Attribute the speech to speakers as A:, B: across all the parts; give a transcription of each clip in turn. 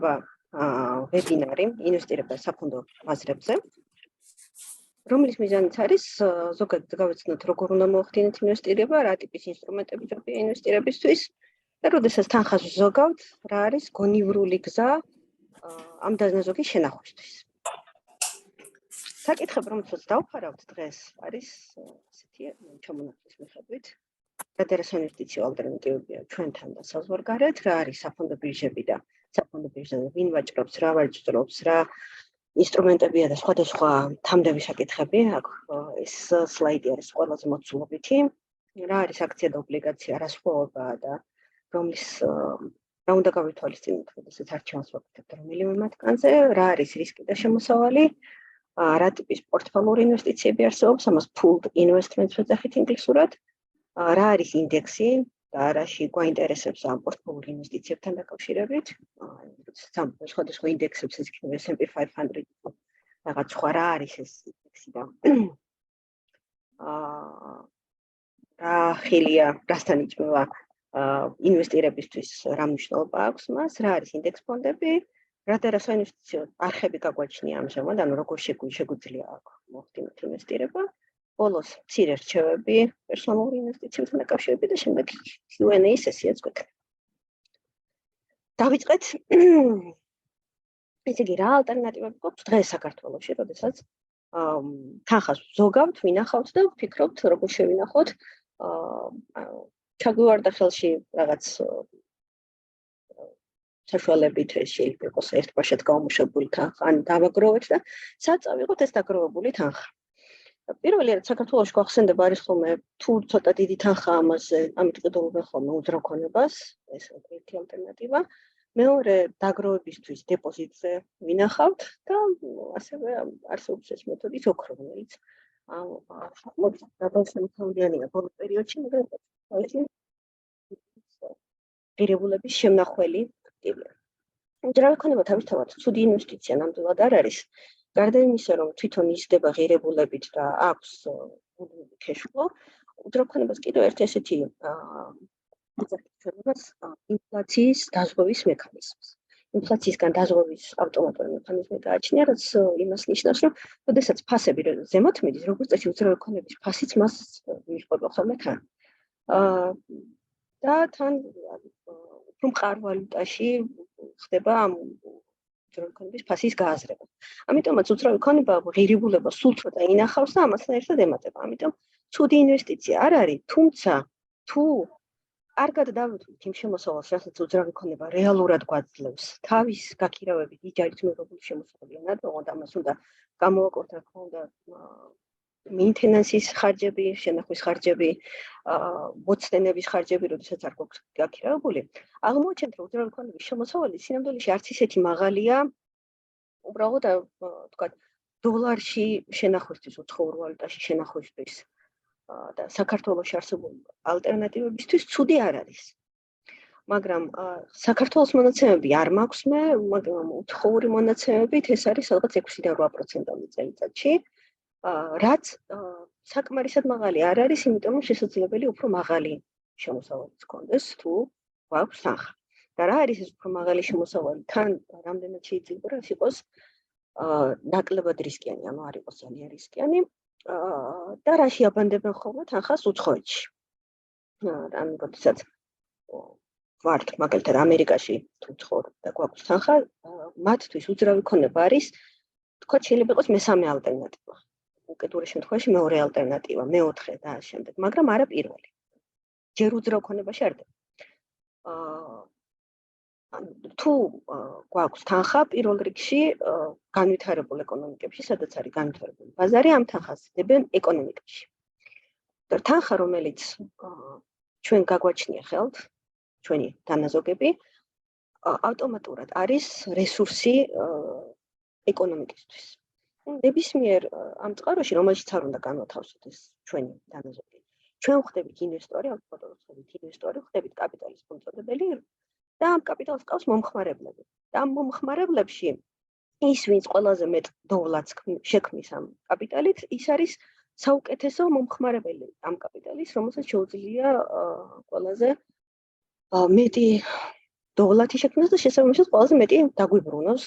A: ვებინარი ინვესტირება საფონდო ბაზრებზე, რომლის მიზანიც არის ზოგადად გავიცნოთ, როგორ უნდა მოახდინოთ ინვესტირება, რა ტიპის ინსტრუმენტები ჯობია ინვესტირებისთვის და როდესაც თანხას ვზოგავთ, რა არის გონივრული გზა ამ დანაზოგის შენახვისთვის. საკითხები, რომელსაც დავფარავთ დღეს, არის ასეთი ჩამონათვლის მიხედვით. რადერას ინვესტიციო ალტერნატივებია ჩვენთან და საზღვარგარეთ, რა არის საფონდო ბირჟები და საფონდო ბირჟაზე ვინ ვაჭრობს, რა ვაჭრობს, რა ინსტრუმენტებია და სხვადასხვა თამდები საკითხები. აქ ეს სლაიდი არის ყველაზე მოცულობითი. რა არის აქცია და ობლიგაცია, რა სხვაობაა და რომლის რა უნდა გავითვალისწინოთ, როდესაც არჩევანს ვაკეთებთ რომელიმე მათგანზე, რა არის რისკი და შემოსავალი, რა ტიპის პორტფოლიური ინვესტიციები არსებობს, ამას pooled investments ვეძახით ინგლისურად. რა არის ინდექსი და რაში გვაინტერესებს ამ პორტფოლიურ ინვესტიციებთან დაკავშირებით. სხვადასხვა ინდექსებს ეს იქნება S&P 500 რაღაც სხვა რა არის ეს ინდექსი და რა ხილია, რასთან იჭმება ინვესტირებისთვის რა მნიშვნელობა აქვს მას, რა არის ინდექს ფონდები, რადერას ინვესტიციო არხები გაგვაჩნია ამჟამად, ანუ როგორ შეგვიძლია აქ მოახდინოთ ინვესტირება. ბოლოს მცირე რჩევები პერსონალური ინვესტიციებთან დაკავშირებით და შემდეგ Q&A სესიაც გვექნება. დავიწყეთ. ესე იგი, რა ალტერნატივები გვაქვს დღეს საქართველოში, როდესაც თანხას ვზოგავთ, ვინახავთ და ვფიქრობთ, როგორ შევინახოთ. ჩაგვივარდა ხელში რაღაც საშუალებით შეიძლება იყოს ერთბაშად გაუმუშავებული თანხა, ან დავაგროვეთ და სად წავიღოთ ეს დაგროვებული თანხა. პირველი რაც საქართველოში გვახსენდება არის ხოლმე თუ ცოტა დიდი თანხა ამაზე, ამით ყიდულობენ ხოლმე უძრავქონებას, ეს ერთი ალტერნატივა. მეორე დაგროვებისთვის დეპოზიტზე ვინახავთ და ასევე არსებობს ეს მეთოდის ოქრო, რომელიც დაბალშემოთვლიანია ბოლო პერიოდში, მაგრამ ღირებულების შემნახველი აქტივია. უძრავქონება თავისთავად ცუდი ინვესტიცია ნამდვილად არ არის. გარდა იმისა, რომ თვითონ იზრდება ღირებულებით და აქვს cash-flow, უძრავქონებას კიდევ ერთი ესეთი ინფლაციის დაზღვევის მექანიზმს. ინფლაციისგან დაზღვევის ავტომატური მექანიზმი გააჩნია, რაც იმას ნიშნავს, რომ როდესაც ფასები ზემოთ მიდის, როგორც წესი უძრავქონების ფასიც მას მიყვება ხოლმე თან. და თან უფრო მყარ ვალუტაში ხდება ამ უძრავქონების ფასის გააზრება. ამიტომაც უძრავქონება ღირებულება სულ ცოტა ინახავს და ამასთან ერთად ემატება. ამიტომ ცუდი ინვესტიცია არ არის, თუმცა თუ კარგად დავუთვლით იმ შემოსავალს, რასაც უძრავქონება რეალურად გვაძლევს, თავის გაქირავებით იჯარით მიღებული შემოსავალი ანადგომად და ამას უნდა გამოვაკოთ, რა თქმა უნდა, მეინტენანსის ხარჯები, შენახვის ხარჯები, მოცდენების ხარჯები, როდესაც არ გვაქვს გაქირავებული, აღმოაჩენთ, რომ უძრავქონების შემოსავალი სინამდვილეში არც ისეთი მაღალია, უბრალოდ თქვა დოლარში შენახვისთვის, უცხოურ ვალუტაში შენახვისთვის და საქართველოში არსებული ალტერნატივებისთვის ცუდი არ არის. მაგრამ საქართველოს მონაცემები არ მაქვს მე, მაგრამ უცხოური მონაცემებით ეს არის სადღაც 6-დან 8% წელიწადში. რაც საკმარისად მაღალი არ არის, იმიტომ რომ შესაძლებელი უფრო მაღალი შემოსავალიც გქონდეს, თუ გვაქვს თანხა. და რა არის ეს უფრო მაღალი შემოსავალი? თან რამდენად შეიძლება რომ იყოს ნაკლებად რისკიანი, ანუ არ იყოს ძალიან რისკიანი. და რაში აბანდებენ ხოლმე თანხას უცხოეთში. ანუ როდესაც ვართ მაგალითად ამერიკაში თუ ცხოვრობ და გვაქვს თანხა, მათთვის უძრავქონება არის, თქვა შეიძლება იყოს მესამე ალტერნატივა. უკიდურეს შემთხვევაში მეორე ალტერნატივა, მეოთხე და ამ შემდეგ, მაგრამ არა პირველი. ჯერ უძრავქონებაში არ დება. თუ გვაქვს თანხა პირველ რიგში განვითარებულ ეკონომიკებში, სადაც არის განვითარებული ბაზარი, ამ თანხას დებენ ეკონომიკაში. და თანხა, რომელიც ჩვენ გაგვაჩნია ხელთ, ჩვენი დანაზოგები, ავტომატურად არის რესურსი ეკონომიკისთვის. ნებისმიერ ამ წყაროში, რომელშიც არ უნდა განვათავსოთ ეს ჩვენი დანაზოგი. ჩვენ ვხდებით ინვესტორი, ავტომატურად ვხდებით ინვესტორი, ვხდებით კაპიტალის მომწოდებელი და ამ კაპიტალს ყავს მომხმარებლები. და ამ მომხმარებლებში ის, ვინც ყველაზე მეტ დოვლათს შექმნის ამ კაპიტალით, ის არის საუკეთესო მომხმარებელი ამ კაპიტალის, რომელსაც შეუძლია ყველაზე მეტი დოლარი შექმნას და შესაბამისად ყველაზე მეტი დაგვიბრუნოს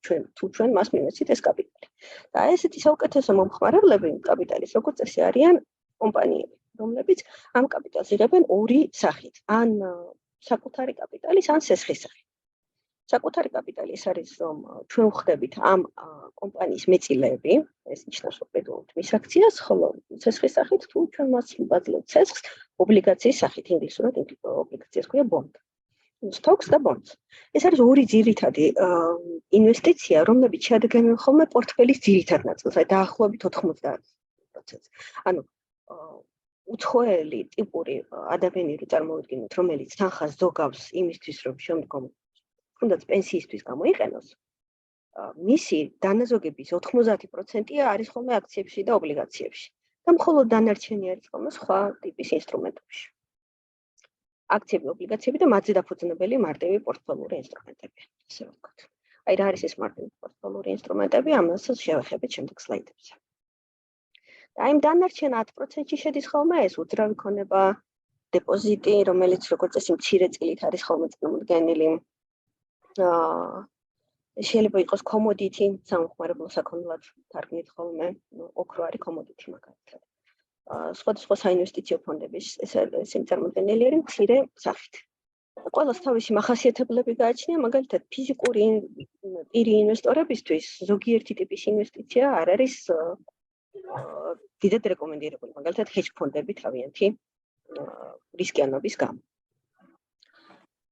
A: ჩვენ მას მივეცით ეს კაპიტალი. და ესეთი საუკეთესო მომხმარებლები კაპიტალის როგორც წესი არიან კომპანიები, რომლებიც ამ კაპიტალს იღებენ ორი სახით, ან საკუთარი კაპიტალის, ან სესხის სახით. საკუთარი კაპიტალი ეს არის, რომ ჩვენ ვხდებით ამ კომპანიის მეწილეები, ეს ნიშნავს, რომ პედალობთ მის აქციას, ხოლო სესხის სახით თუ ჩვენ მას ვაძლევთ სესხს, ობლიგაციის სახით, ინგლისურად ობლიგაციას ქვია bond. Stocks და bonds. ეს არის ორი ძირითადი ინვესტიცია, რომლებიც შეადგენენ ხოლმე პორტფელის ძირითად ნაწილს, აი დაახლოებით 90%. ანუ უცხოელი ტიპური ადამიანი წარმოვიდგინოთ, რომელიც თანხას ზოგავს იმისთვის, რომ შემდგომ თუნდაც პენსიისთვის გამოიყენოს, მისი დანაზოგების 90%-ია არის ხოლმე აქციებში და ობლიგაციებში. და მხოლოდ დანარჩენი არის ხოლმე სხვა ტიპის ინსტრუმენტებში. აქციები, ობლიგაციები და მათზე დაფუძნებელი მარტივი პორტფელიური ინსტრუმენტები, ასე ვთქვათ. აი რა არის ეს მარტივი პორტფელიური ინსტრუმენტები, ამასაც შევეხებით შემდეგ სლაიდებზე. და აი დანარჩენ 10%-ში შედის ხოლმე ეს უძრავი ქონება, დეპოზიტი, რომელიც როგორც წესი მცირე წილით არის ხოლმე წარმოდგენილი. შეიძლება იყოს commodity, სამხმარებლო საქონლად თარგმნით ხოლმე, ოქრო არის commodity მაგალითად. სხვადასხვა საინვესტიციო ფონდების ეს წარმოდგენილი არის მცირე სახით. ყველას თავისი მახასიათებლები გააჩნია, მაგალითად ფიზიკური პირი ინვესტორებისთვის ზოგიერთი ტიპის ინვესტიცია არ არის დიდად რეკომენდირებული, მაგალითად hedge ფონდები თავიანთი რისკიანობის გამო.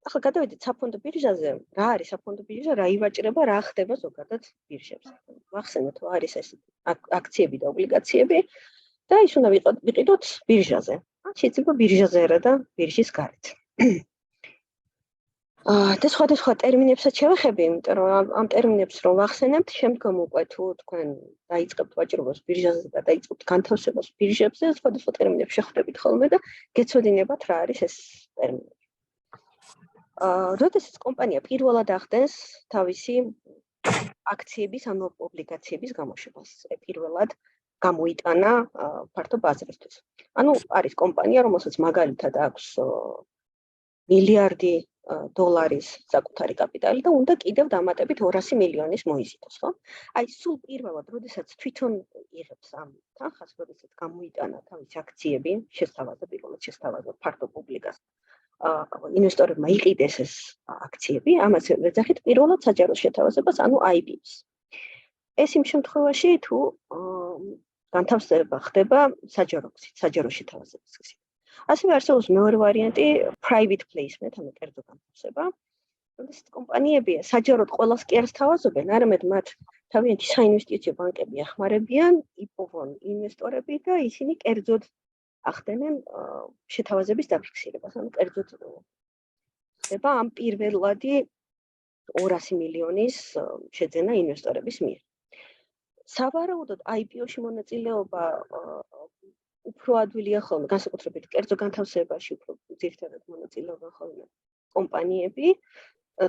A: ახლა გადავიდეთ საფონდო ბირჟაზე, რა არის საფონდო ბირჟა, რა ივაჭრება, რა ხდება ზოგადად ბირჟებზე. ვახსენოთ, რომ არის ეს აქციები და ობლიგაციები და ის უნდა ვიყიდოთ ბირჟაზე. ან შეიძლება ბირჟაზე არა და ბირჟის გარეთ. და სხვადასხვა ტერმინებსაც შევეხები, იმიტომ რომ ამ ტერმინებს რომ ვახსენებთ, შემდგომ უკვე თუ თქვენ დაიწყებთ ვაჭრობას ბირჟაზე და დაიწყებთ განთავსებას ბირჟებზე, სხვადასხვა ტერმინებს შეხვდებით ხოლმე და გეცოდინებათ რა არის ეს ტერმინები. როდესაც კომპანია პირველად ახდენს თავისი აქციების ან ობლიგაციების გამოშვებას, პირველად გამოიტანა ფართო ბაზრისთვის. ანუ არის კომპანია, რომელსაც მაგალითად აქვს მილიარდი დოლარის საკუთარი კაპიტალი და უნდა კიდევ დამატებით 200 მილიონის მოიზიდოს, ხო? აი სულ პირველად, როდესაც თვითონ იღებს ამ თანხას, როდესაც გამოიტანა თავისი აქციები, შესთავაზა ფართო პუბლიკას, ინვესტორებმა იყიდეს ეს აქციები, ამას ვეძახით პირველად საჯარო შეთავაზებას, ანუ IPO-ს. ეს იმ შემთხვევაში თუ განთავსება ხდება საჯარო შეთავაზების გზით. ასევე არსებობს მეორე ვარიანტი private placement, ანუ კერძო განთავსება. როდესაც კომპანიები საჯაროდ ყველას კი არ სთავაზობენ, არამედ მათ თავიანთი საინვესტიციო ბანკები ეხმარებიან, იპოვონ ინვესტორები და ისინი კერძოდ ახდენენ შეთავაზების დაფიქსირებას, ანუ კერძოდ ხდება ამ პირველადი 200 მილიონის შეძენა ინვესტორების მიერ. სავარაუდოდ IPO-ში მონაწილეობა უფრო ადვილია ხოლმე, განსაკუთრებით კერძო განთავსებაში უფრო ძირითადად მონაწილეობენ ხოლმე კომპანიები,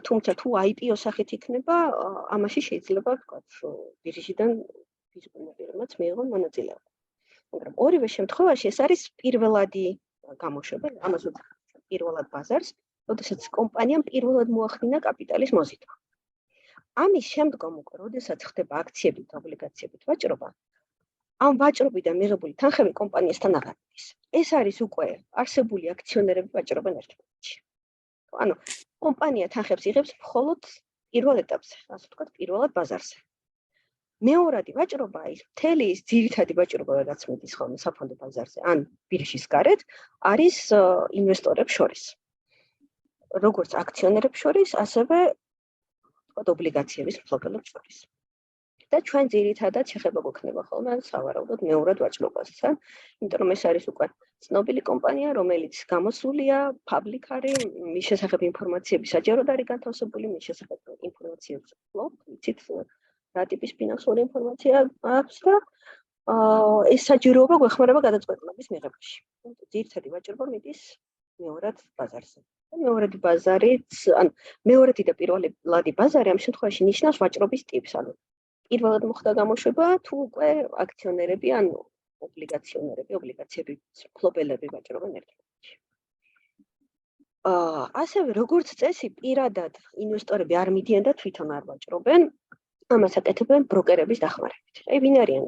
A: თუმცა თუ IPO სახით იქნება, ამაში შეიძლება ვთქვათ, ბირჟიდან ფიზიკურმა პირებმაც მიიღონ მონაწილეობა. მაგრამ ორივე შემთხვევაში ეს არის პირველადი გამოშვება, ამას ვუძახებთ პირველად ბაზარს, როდესაც კომპანიამ პირველად მოახდინა კაპიტალის მოზიდვა. ამის შემდგომ უკვე, როდესაც ხდება აქციები და ობლიგაციებით ვაჭრობა, ამ ვაჭრობიდან მიღებული თანხები კომპანიასთან აღარ მიდის. ეს არის უკვე არსებული აქციონერები ვაჭრობენ ერთმანეთში. ანუ კომპანია თანხებს იღებს მხოლოდ პირველ ეტაპზე, ასე ვთქვათ, პირველად ბაზარზე. მეორადი ვაჭრობა ის მთელი ის ძირითადი ვაჭრობა, რაც მიდის ხოლმე საფონდო ბაზარზე, ან ბირჟის გარეთ, არის ინვესტორებს შორის. როგორც აქციონერებს შორის, ასევე ვთქვათ, ობლიგაციების მფლობელებს შორის. და ჩვენ ძირითადად შეხება გვექნება ხოლმე სავარაუდოდ მეორად ვაჭრობასთან, იმიტომ რომ ეს არის უკვე ცნობილი კომპანია, რომელიც გამოსულია, public არის, მის შესახებ ინფორმაციები საჯაროდ არის განთავსებული, მის შესახებ ინფორმაციებს ვფლობთ, ვიცით რა ტიპის ფინანსური ინფორმაცია აქვს და ეს საჭიროება გვეხმარება გადაწყვეტილების მიღებაში. ძირითადი ვაჭრობა მიდის მეორად ბაზარზე. მეორადი ბაზარიც, ან მეორადი და პირველადი ბაზარი ამ შემთხვევაში ნიშნავს ვაჭრობის ტიპს, ანუ პირველად მოხდა გამოშვება, თუ უკვე აქციონერები ან ობლიგაციები მფლობელები ვაჭრობენ ერთმანეთში. ასევე როგორც წესი, პირადად ინვესტორები არ მიდიან და თვითონ არ ვაჭრობენ, ამას აკეთებენ ბროკერების დახმარებით. ვინ არიან,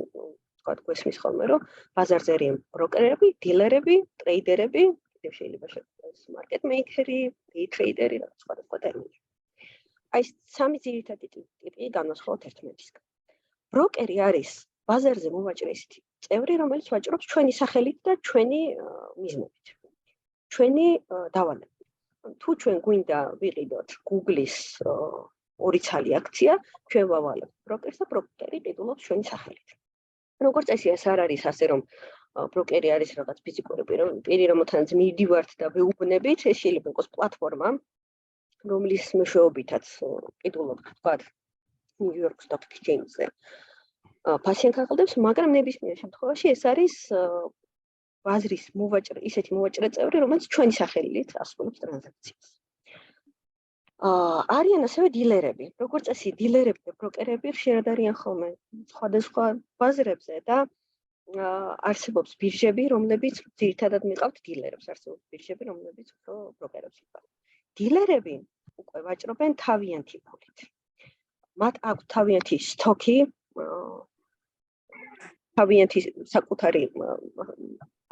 A: თქვათ, გვესმის ხოლმე, რომ ბაზარზე არიან ბროკერები, დილერები, ტრეიდერები, კიდევ შეიძლება შევიდეთ მარკეტ მეიქერი, დეი ტრეიდერი და სხვადასხვა ტერმინები. აი სამი ძირითადი ტიპი განვასხვაოთ ერთმანეთისგან. ბროკერი არის ბაზარზე მოვაჭრე ისეთი წევრი, რომელიც ვაჭრობს ჩვენი სახელით და ჩვენი მიზნებით. ჩვენი დავალებით. თუ ჩვენ გვინდა ვიყიდოთ Google-ის 2 ცალი აქცია, ჩვენ ვავალებთ ბროკერს და ბროკერი ყიდულობს ჩვენი სახელით. როგორც წესი, ეს არ არის ასე, რომ ბროკერი არის რაღაც ფიზიკური პირი, რომელთანაც მივდივართ და ვეუბნებით, ეს შეიძლება იყოს პლატფორმა, რომლის მეშვეობითაც ყიდულობთ, თქვათ, New York Stock Exchange-ზე. ფასიან ქაღალდებს, მაგრამ ნებისმიერ შემთხვევაში ეს არის ბაზრის ისეთი მოვაჭრე წევრი, რომელიც ჩვენი სახელით ასრულებს ტრანზაქციას. არიან ასევე დილერები. როგორც წესი, დილერები და ბროკერები ხშირად არიან ხოლმე სხვადასხვა ბაზრებზე და არსებობს ბირჟები, რომლებიც ძირითადად მიყავთ დილერებს, არსებობს ბირჟები, რომლებიც უფრო ბროკერებს მიყავთ. დილერები უკვე ვაჭრობენ თავიანთი ფულით. მათ აქვთ თავიანთი სტოკი, თავიანთი საკუთარი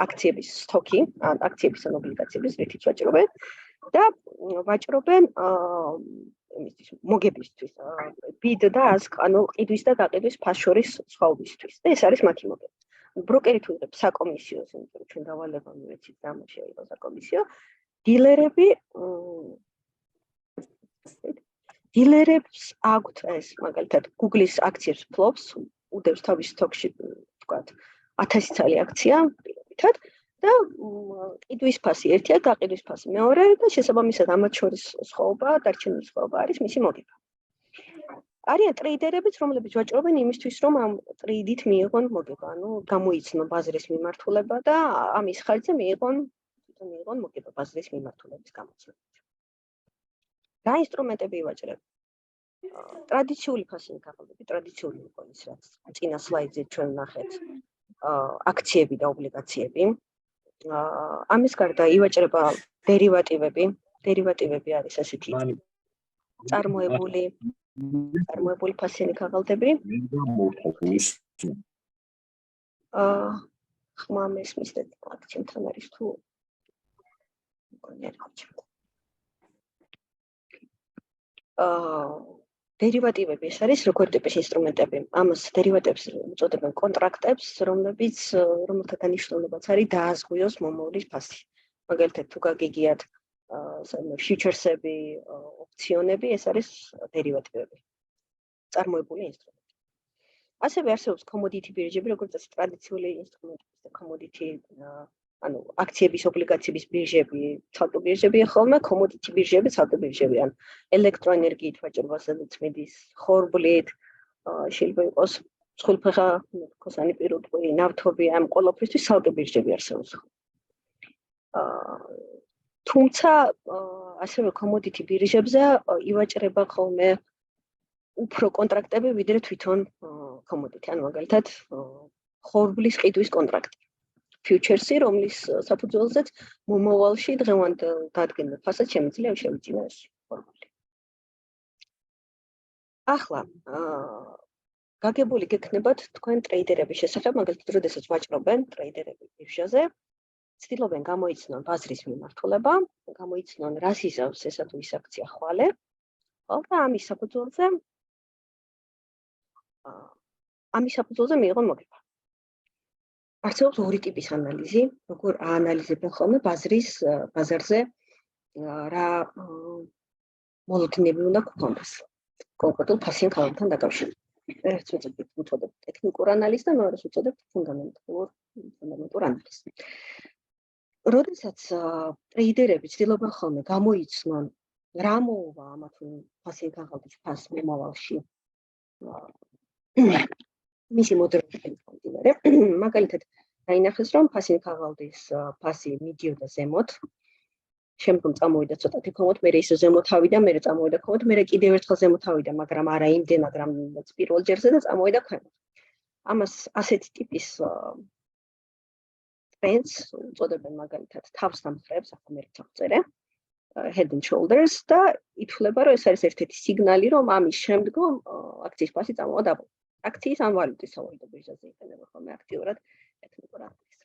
A: აქციების სტოკი, აქციების ან ობლიგაციების რითიც ვაჭრობენ და ვაჭრობენ იმისთვის მოგებისთვის, bid და ask, ანუ ყიდვის და გაყიდვის ფასშორის სხვაობისთვის. და ეს არის მათი მოგება. ბროკერი თუ იღებს საკომისიოს, იმიტომ რომ ჩვენ დავალება მივეცით და ამაში აიღო საკომისიო, დილერებს აქვთ ეს მაგალითად Google-ის აქციებს ფლობს, უდევს თავის სტოკში, თქვათ, 1000 ცალი აქცია, პირობითად და ყიდვის ფასი ერთია, გაყიდვის ფასი მეორე და შესაბამისად ამათ შორის სხვაობა, დარჩენილი სხვაობა არის მისი მოგება. არიან ტრეიდერებიც, რომლებიც ვაჭრობენ იმისთვის, რომ ამ ტრეიდით მიიღონ მოგება, ანუ გამოიცნონ ბაზრის მიმართულება და ამის ხარჯზე მიიღონ მოგება ბაზრის მიმართულების გამოცემით. რა ინსტრუმენტები ივაჭრებ? ტრადიციული ფასიანი ქაღალდები, ტრადიციული იყო ის, რაც წინა სლაიდზე ჩვენ ვნახეთ, აქციები და ობლიგაციები. ამის გარდა ივაჭრება დერივატივები. დერივატივები არის ასეთი წარმოებული ფასიანი ქაღალდები. ხმა მესმის და აქციებთან არის თუ დერივატივები ეს არის როგორ ტიპის ინსტრუმენტები. ამას დერივატივებს უწოდებენ კონტრაქტებს, რომელთა დანიშნულებაც არის დააზღვიოს მომავლის ფასი. მაგალითად, თუ გაგიგიათ ფიუჩერსები, ოპციონები, ეს არის დერივატივები. წარმოებული ინსტრუმენტი. ასევე არსებობს commodity ბირჟები, როგორც წესი ტრადიციული ინსტრუმენტების და commodity, ანუ აქციების, ობლიგაციების ბირჟები, ცალკე ბირჟებია ხოლმე, commodity ბირჟები, ცალკე ბირჟებიან. ელექტროენერგიით ვაჭრობა, სადაც მიდის ხორბლით, შეიძლება იყოს წყვილფეხა ქოსანი პირუტყვი, ნავთობი, ამ ყველაფრისთვის ცალკე ბირჟები არსებობს. თუმცა ასევე commodity ბირჟებზე ივაჭრება ხოლმე უფრო კონტრაქტები, ვიდრე თვითონ commodity, ანუ მაგალითად ხორბლის ყიდვის კონტრაქტი. ფიუჩერსი, რომლის საფუძველზეც მომავალში დღევანდელ დადგენილ ფასად შემიძლია შევიძინა ეს ხორბლი. ახლა გაგებული გექნებათ თქვენ ტრეიდერების შესახებ, მაგალითად, როდესაც ვაჭრობენ ტრეიდერები ბირჟაზე, ცდილობენ გამოიცნონ ბაზრის მიმართულება, გამოიცნონ რას იზავს ესა თუ ის აქცია ხვალე, და ამის საფუძველზე მიიღონ მოგება. არსებობს ორი ტიპის ანალიზი, როგორ აანალიზებენ ხოლმე ბაზარზე რა მოლოდინები უნდა გქონდეს კონკრეტულ ფასიან ქაღალდთან დაკავშირებით. ერთს უწოდებთ ტექნიკურ ანალიზს და მეორეს უწოდებთ ფუნდამენტურ ანალიზს. როდესაც ტრეიდერები ცდილობენ ხოლმე გამოიცნონ რა მოუვა ამათ ფასიან ქაღალდის ფასს მომავალში, მისი მოდელების მომდინარე, მაგალითად დაინახეს, რომ ფასიანი ქაღალდის ფასი მიდიოდა ზემოთ, შემდგომ წამოვიდა ცოტათი ქვემოთ, მერე ისე ზემოთ ავიდა, მერე წამოვიდა ქვემოთ, მერე კიდევ ერთხელ ზემოთ ავიდა, მაგრამ არა იმდენად, რამდენიც პირველ ჯერზე და წამოვიდა ქვემოთ. ამას ასეთი ტიპის ტრენდს უწოდებენ მაგალითად თავს დამხრეებს, ახლა მე წავწერე. head and shoulders და ითვლება, რომ ეს არის ერთ-ერთი სიგნალი, რომ ამის შემდგომ აქციის ფასი წამოვა დაბლა. აქციის ან ვალუტის სავალუტო ბირჟაზე იყენება ხოლმე აქტიურად ტექნიკურ ანალიზს.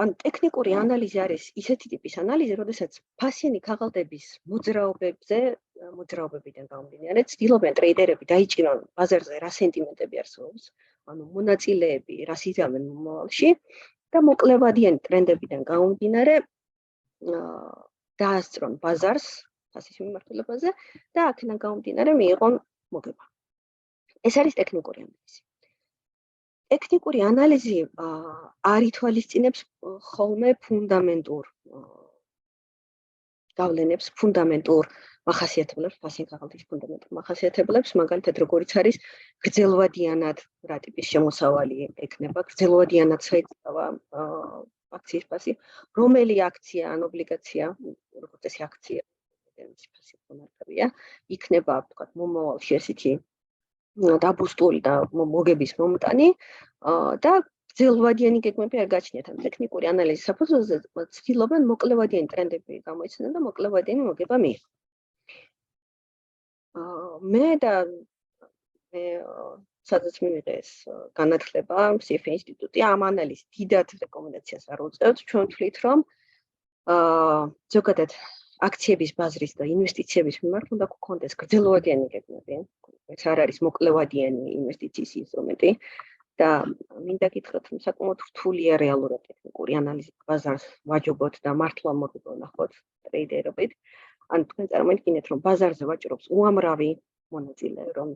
A: ან ტექნიკური ანალიზი არის ისეთი ტიპის ანალიზი, როდესაც ფასიანი ქაღალდების მოძრაობებიდან გამომდინარე, ცდილობენ ტრეიდერები დაიჭირონ ბაზარზე რა სენტიმენტები არსებობს, ანუ მონაწილეები რას იზამენ მომავალში და მოკლევადიანი ტრენდებიდან გამომდინარე დაასწრონ ბაზარს ფასის მიმართულებაზე და აქედან გამომდინარე მიიღონ მოგება. ეს არის ტექნიკური ანალიზი. ტექნიკური ანალიზი არ ითვალისწინებს ხოლმე ფუნდამენტურ გავლენებს, ფუნდამენტურ მახასიათებლებს, ფასიანი ქაღალდის ფუნდამენტურ მახასიათებლებს, მაგალითად როგორიც არის გრძელვადიანად რა ტიპის შემოსავალი ექნება, გრძელვადიანად საიწყება აქციის ფასი, რომელი აქცია ან ობლიგაცია, როგორც წესი აქცია, ფასი მომართავია, იქნება, თქვათ, მომავალში ესეთი დაბუსტული და მოგების მომტანი და გრძელვადიანი გეგმები არ გაჩნიათ. ან ტექნიკური ანალიზის საფუძველზე ცდილობენ მოკლევადიანი ტრენდები გამოიცნონ და მოკლევადიანი მოგება მიიღონ. მე სადაც მივიღე ეს განათლება, CFA ინსტიტუტი ამ ანალიზის დიდად რეკომენდაციას არ უწევთ. ჩვენ ვთვლით, რომ ზოგადად აქციების ბაზრის და ინვესტიციების მიმართ უნდა გქონდეს გრძელვადიანი გეგმები. ეს არ არის მოკლევადიანი ინვესტიციის ინსტრუმენტი და მინდა გითხრათ, რომ საკმაოდ რთულია რეალურად ტექნიკური ანალიზი ბაზარს ვაჯობოთ და მართლა მოგონახოთ ტრეიდერობით. ან თქვენ წარმოიდგინეთ, რომ ბაზარზე ვაჭრობს უამრავი მონაწილე, რომ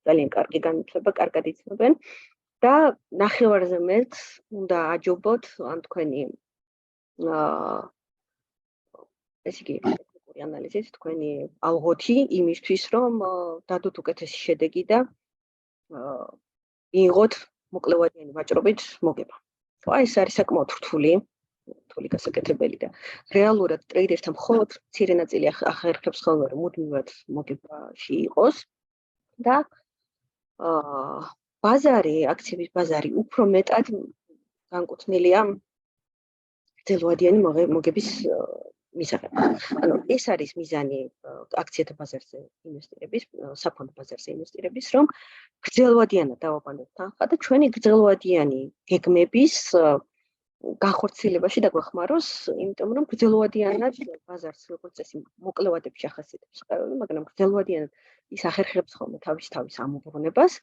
A: ძალიან კარგი განათლება, კარგად იცნობენ და ნახევარზე მეტ უნდა აჯობოთ ან თქვენი ესე იგი ტექნიკური ანალიზით თქვენი ალღოთი იმისთვის, რომ დადოთ უკეთესი შედეგი და მიიღოთ მოკლევადიანი ვაჭრობით მოგება. ეს არის საკმაოდ რთული გასაკეთებელი და რეალურად ტრეიდერთა მხოლოდ მცირე ნაწილი ახერხებს ხოლმე რომ მუდმივად მოგებაში იყოს და ბაზარი, აქციების ბაზარი უფრო მეტად განკუთვნილია გრძელვადიანი მოგების მისაღებ. ანუ ეს არის მიზანი აქციათა ბაზარზე ინვესტირების, საფონდო ბაზარზე ინვესტირების, რომ გრძელვადიანად დავაბანოთ თანხა და ჩვენი გრძელვადიანი გეგმების განხორციელებაში დაგვეხმაროს, იმიტომ რომ გრძელვადიანად ბაზარს როგორც წესი მოკლევადებში ახასიათებს ყველანი, მაგრამ გრძელვადიანად ის ახერხებს ხოლმე თავის ამობრუნებას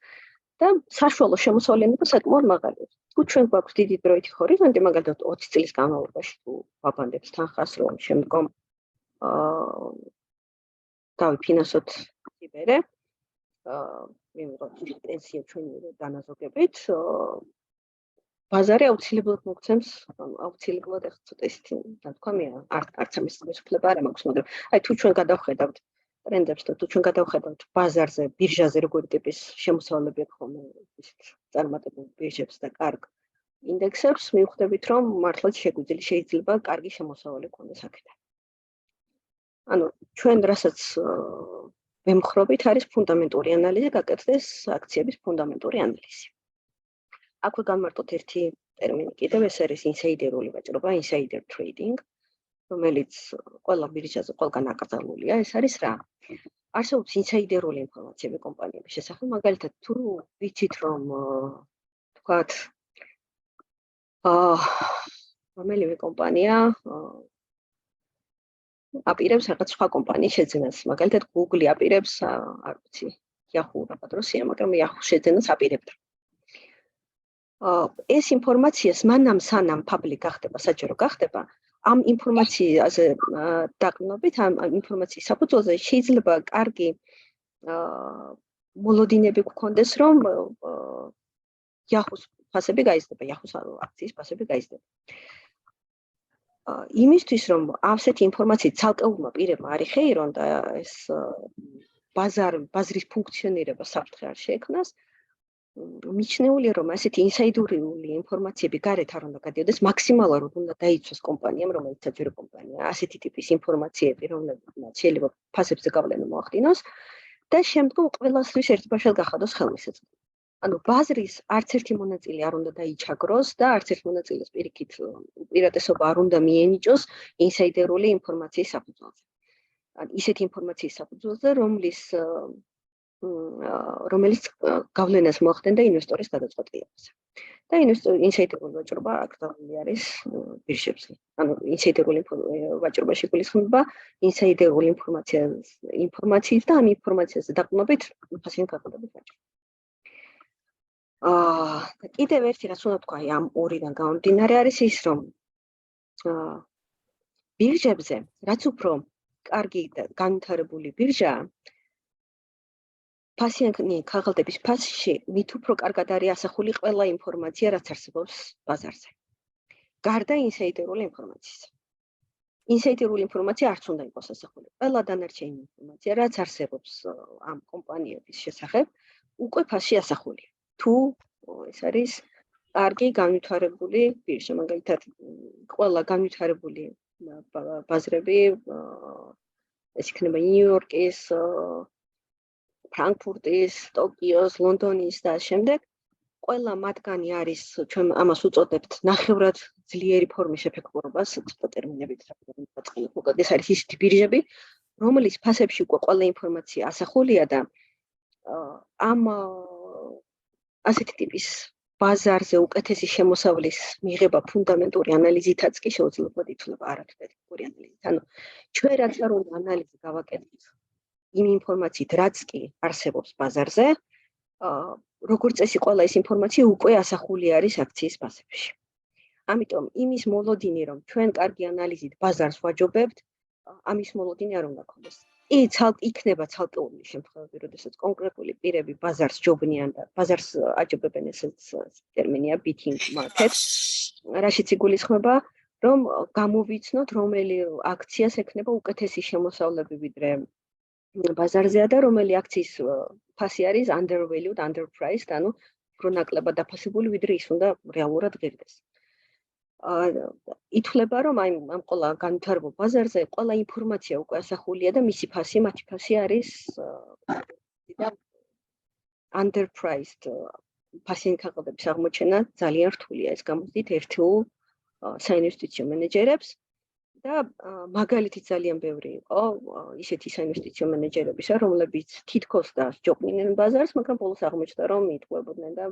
A: და საშუალო შემოსავლიანობა საკმაოდ მაღალია. თუ ჩვენ გვაქვს დიდი დროითი ჰორიზონტი, მაგალითად 20 წლის განმავლობაში თუ ვაბანდებს თანხას, რომ შემდგომ დავიფინანსოთ იბერე, მივიღოთ პენსია ჩვენი დანაზოგებით, ბაზარი აუცილებლად მოგცემს, აუცილებლად ახლა ცოტა ისეთი თქვამია, არც ამის მოსახლება არ მაქვს, მაგრამ აი თუ ჩვენ გადავხედავთ ტრენდებს და თუ ჩვენ გადავხედავთ ბაზარზე, ბირჟაზე როგორი ტიპის შემოსავლები აქვს ხოლმე ისეთ წარმატებულ ბირჟებს და კარგ ინდექსებს, მივხვდებით, რომ მართლაც შეიძლება კარგი შემოსავალი გქონდეს აქედან. ანუ ჩვენ რასაც ვემხრობით არის ფუნდამენტური ანალიზი, გაკეთდეს აქციების ფუნდამენტური ანალიზი. აქვე განმარტოთ ერთი ტერმინი კიდევ, ეს არის ინსაიდერული ვაჭრობა, insider trading, რომელიც ყველა ბირჟაზე ყველგან აკრძალულია. ეს არის რა? არსებობს ინსაიდერული ინფორმაციები კომპანიების შესახებ, მაგალითად, თუ ვიცით, რომ თქვათ რომელიმე კომპანია აპირებს რაღაც სხვა კომპანიის შეძენას, მაგალითად, Google აპირებს, არ ვიცი, Yahoo რაღაც როსია, მაგრამ Yahoo შეძენას აპირებდა. ეს ინფორმაციას მანამ სანამ public გახდება, საჯარო გახდება, ამ ინფორმაციაზე დაყრდნობით, ამ ინფორმაციის საფუძველზე შეიძლება კარგი მოლოდინები გქონდეს, რომ Yahoo-ს ფასები გაიზრდება, Yahoo-ს აქციის ფასები გაიზრდება. იმისთვის, რომ ასეთი ინფორმაციით ცალკეულმა პირებმა არ იხეირონ და ეს ბაზრის ფუნქციონირება საფრთხე არ შეექმნას, მიჩნეულია, რომ ასეთი ინსაიდერული ინფორმაციები გარეთ არ უნდა გადიოდეს, მაქსიმალურად უნდა დაიცვას კომპანიამ, რომელიც საჯარო კომპანია, ასეთი ტიპის ინფორმაციები, რომლებიც შეიძლება ფასებზე გავლენა მოახდინოს და შემდგომ ყველასთვის ერთბაშად გახადოს ხელმისაწვდომი. ანუ ბაზრის არც ერთი მონაწილე არ უნდა დაიჩაგროს და არც ერთ მონაწილეს პირიქით უპირატესობა არ უნდა მიენიჭოს ინსაიდერული ინფორმაციის საფუძველზე. ისეთი ინფორმაციის საფუძველზე, რომელიც გავლენას მოახდენდა ინვესტორის გადაწყვეტილებაზე. და ინსაიდერული ვაჭრობა აქტუალური არის ბირჟებზე. ანუ ინსაიდერული ვაჭრობაში გულისხმობა ინსაიდერული ინფორმაციის და ამ ინფორმაციაზე დაყრდნობით ფასიანი გაყიდვების ვაჭრობა. და კიდევ ერთი რაც უნდა თქვა ამ ორიდან გამომდინარე არის ის, რომ ბირჟებზე, რაც უფრო კარგი და განვითარებული ბირჟაა, ფასიანი ქაღალდების ფასში მით უფრო კარგად არის ასახული ყველა ინფორმაცია, რაც არსებობს ბაზარზე. გარდა ინსაიდერული ინფორმაციისა. ინსაიდერული ინფორმაცია არც უნდა იყოს ასახული. ყველა დანარჩენი ინფორმაცია, რაც არსებობს ამ კომპანიების შესახებ, უკვე ფასში ასახულია. თუ ეს არის კარგი განვითარებული ბირჟა, მაგალითად, ყველა განვითარებული ბაზრები ეს იქნება ნიუ-იორკის, ფრანკფურტის, ტოკიოს, ლონდონის და შემდეგ, ყველა მათგანი არის, ჩვენ ამას უწოდებთ ნახევრად ძლიერი ფორმის ეფექტურობას, ცოტა ტერმინებით დაწყილებ, მოკლედ ეს არის ისეთი ბირჟები, რომელიც ფასებში უკვე ყველა ინფორმაცია ასახულია და ამ ასეთი ტიპის ბაზარზე უკეთესი შემოსავლის მიღება ფუნდამენტური ანალიზითაც კი შეუძლებლად ითვლება არათვეთიკური ანალიზით. ანუ ჩვენ რაც არ უნდა ანალიზი გავაკეთოთ იმ ინფორმაციით, რაც კი არსებობს ბაზარზე, როგორც წესი ყველა ეს ინფორმაცია უკვე ასახული არის აქციის ფასებში. ამიტომ იმის მოლოდინი, რომ ჩვენ კარგი ანალიზით ბაზარს ვაჯობებთ, ამის მოლოდინი არ უნდა გქონდეს. იქნება ცალკეული შემთხვევები, როდესაც კონკრეტული პირები ბაზარს ჯობნიან და ბაზარს აჯობებენ, ესეც ტერმინია betting market. რაშიც იგულისხმება, რომ გამოვიცნოთ, რომელი აქციას ექნება უკეთესი შემოსავლები ვიდრე ბაზარზეა და რომელი აქციის ფასი არის undervalued, underpriced, ანუ უფრო ნაკლებად დაფასებული, ვიდრე ის უნდა რეალურად ღირდეს. ითვლება, რომ ამ ყველა განვითარებულ ბაზარზე ყველა ინფორმაცია უკვე ასახულია და მისი ფასი, მათი ფასი არის underpriced. ფასიანი ქაღალდების აღმოჩენა ძალიან რთულია. ეს გამოდის ერთეულ საინვესტიციო მენეჯერებს და მაგალითი ძალიან ბევრი იყო ისეთი საინვესტიციო მენეჯერებისა, რომლებიც თითქოს და ჯობნიდნენ ბაზარს, მაგრამ ბოლოს აღმოჩნდა, რომ იტყუებოდნენ და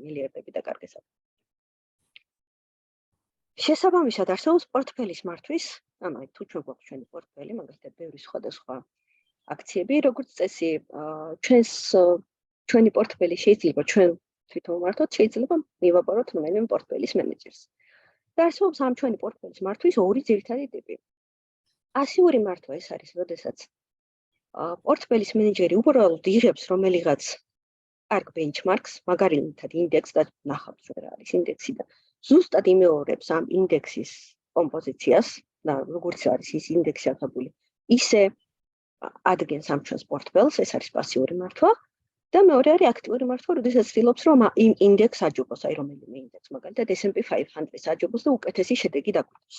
A: მილიარდები დაკარგეს. შესაბამისად არსებობს პორტფელის მართვის, ანუ თუ ჩვენ გვაქვს ჩვენი პორტფელი, მაგალითად ბევრი სხვადასხვა აქციები, როგორც წესი, ჩვენი პორტფელი შეიძლება ჩვენ თვითონ ვმართოთ, შეიძლება მივაპაროთ რომელიმე პორტფელის მენეჯერს. და არსებობს ამ ჩვენი პორტფელის მართვის ორი ძირითადი ტიპი. პასიური მართვა ეს არის, როდესაც პორტფელის მენეჯერი უბრალოდ იღებს რომელიღაც კარგ ბენჩმარკს, მაგალითად ინდექსს და ნახავს რა არის ინდექსი და ზუსტად იმეორებს ამ ინდექსის კომპოზიციას და როგორც არის ის ინდექსი აღებული, ისე ადგენს ამ ჩვენს პორტფელს, ეს არის პასიური მართვა. და მეორე არის აქტიური მართვა, როდესაც ცდილობს, რომ იმ ინდექსს აჯობოს, აი რომელიმე ინდექსს, მაგალითად S&P 500-ს აჯობოს და უკეთესი შედეგი დაგვიწყოს.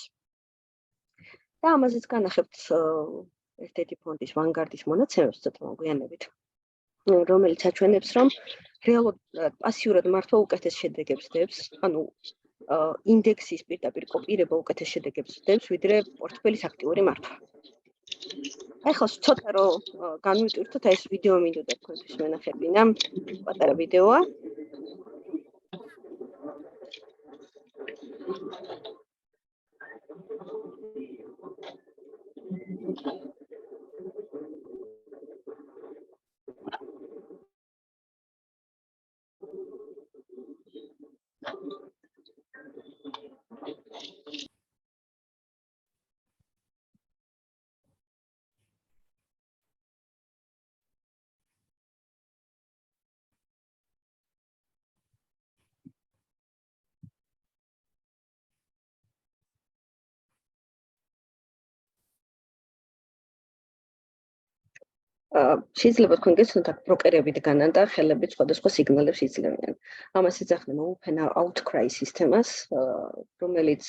A: და ამაზეც განახებთ ერთ-ერთი ფონდის Vanguard-ის მონაცემებს ცოტა მოგვიანებით, რომელიც აჩვენებს, რომ რეალურად პასიურად მართვა უკეთეს შედეგებს დებს, ანუ ინდექსის პირდაპირ კოპირება უკეთეს შედეგებს დებს, ვიდრე პორტფელის აქტიური მართვა. ახლა ცოტა რომ განვიტვირთოთ, ეს ვიდეო მინდოდა თქვენთვის მენახებინა, პატარა ვიდეოა. შეიძლება თქვენ გესწროთ აქ ბროკერებიდან და ხელებით სხვადასხვა სიგნალებს იძლევიან. ამას ეძახიან open outcry სისტემას, რომელიც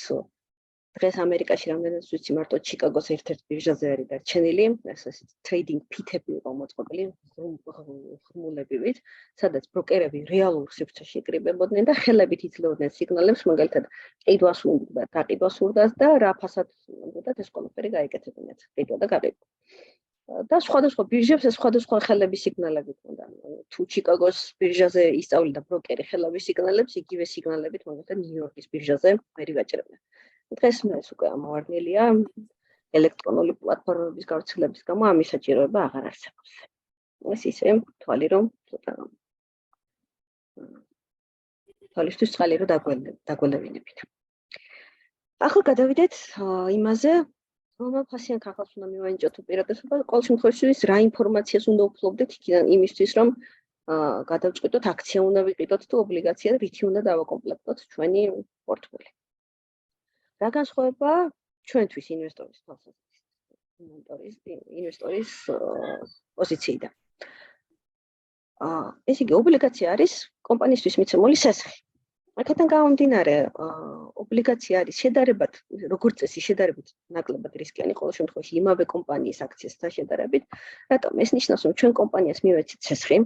A: დღეს ამერიკაში რამდენად ვიცი მარტო ჩიკაგოს ერთ-ერთ ბირჟაზე არის დარჩენილი, ესე ტრეიდინგ პიტები იყო მოწყობილი ხმულებივით, სადაც ბროკერები რეალურ სივრცეში იკრიბებოდნენ და ხელებით იძლეოდნენ სიგნალებს, მაგალითად, ყიდვას უნდა, გაყიდვას ურდას და რა ფასად უნდა ეს ყველაფერი გაიკეთებინათ, ყიდვა და გაყიდვა. და სხვადასხვა ბირჟებს ეს სხვადასხვა ხელების სიგნალებით უნდა. თუ ჩიკაგოს ბირჟაზე ისწავლიდა ბროკერი ხელების სიგნალებს, იგივე სიგნალებით მაგალითად ნიუ-იორკის ბირჟაზე ვერ ივაჭრებდნენ. დღეს ეს უკვე ამოვარდნილია ელექტრონული პლატფორმების გავრცელების გამო ამის საჭიროება აღარ არსებობს. ეს ისე თვალი რომ ცოტა თვალისთვის წყალი რომ დაგველებინებით. ახლა გადავიდეთ იმაზე რომელ ფასიან ხალხს უნდა მივანიჭოთ უპირატესობა, ყოველ შემთხვევაში რა ინფორმაციას უნდა უფლობდეთ იქიდან იმისთვის, რომ გადავწყვიტოთ აქცია უნდა ვიყიდოთ თუ ობლიგაცია და რითი უნდა დავაკომპლექტოთ ჩვენი პორტფელი. რა განსხვავება ჩვენთვის ინვესტორის ინვესტორის პოზიციიდან. ეს იგი ობლიგაცია არის კომპანიისთვის მიცემული სესხი. აქედან გამომდინარე, ობლიგაცია არის შედარებად, როგორც წესი შედარებით ნაკლებად რისკიანი ყოველ შემთხვევაში იმავე კომპანიის აქციასთან შედარებით, რატომ ეს ნიშნავს, რომ ჩვენ კომპანიას მივეცით სესხი.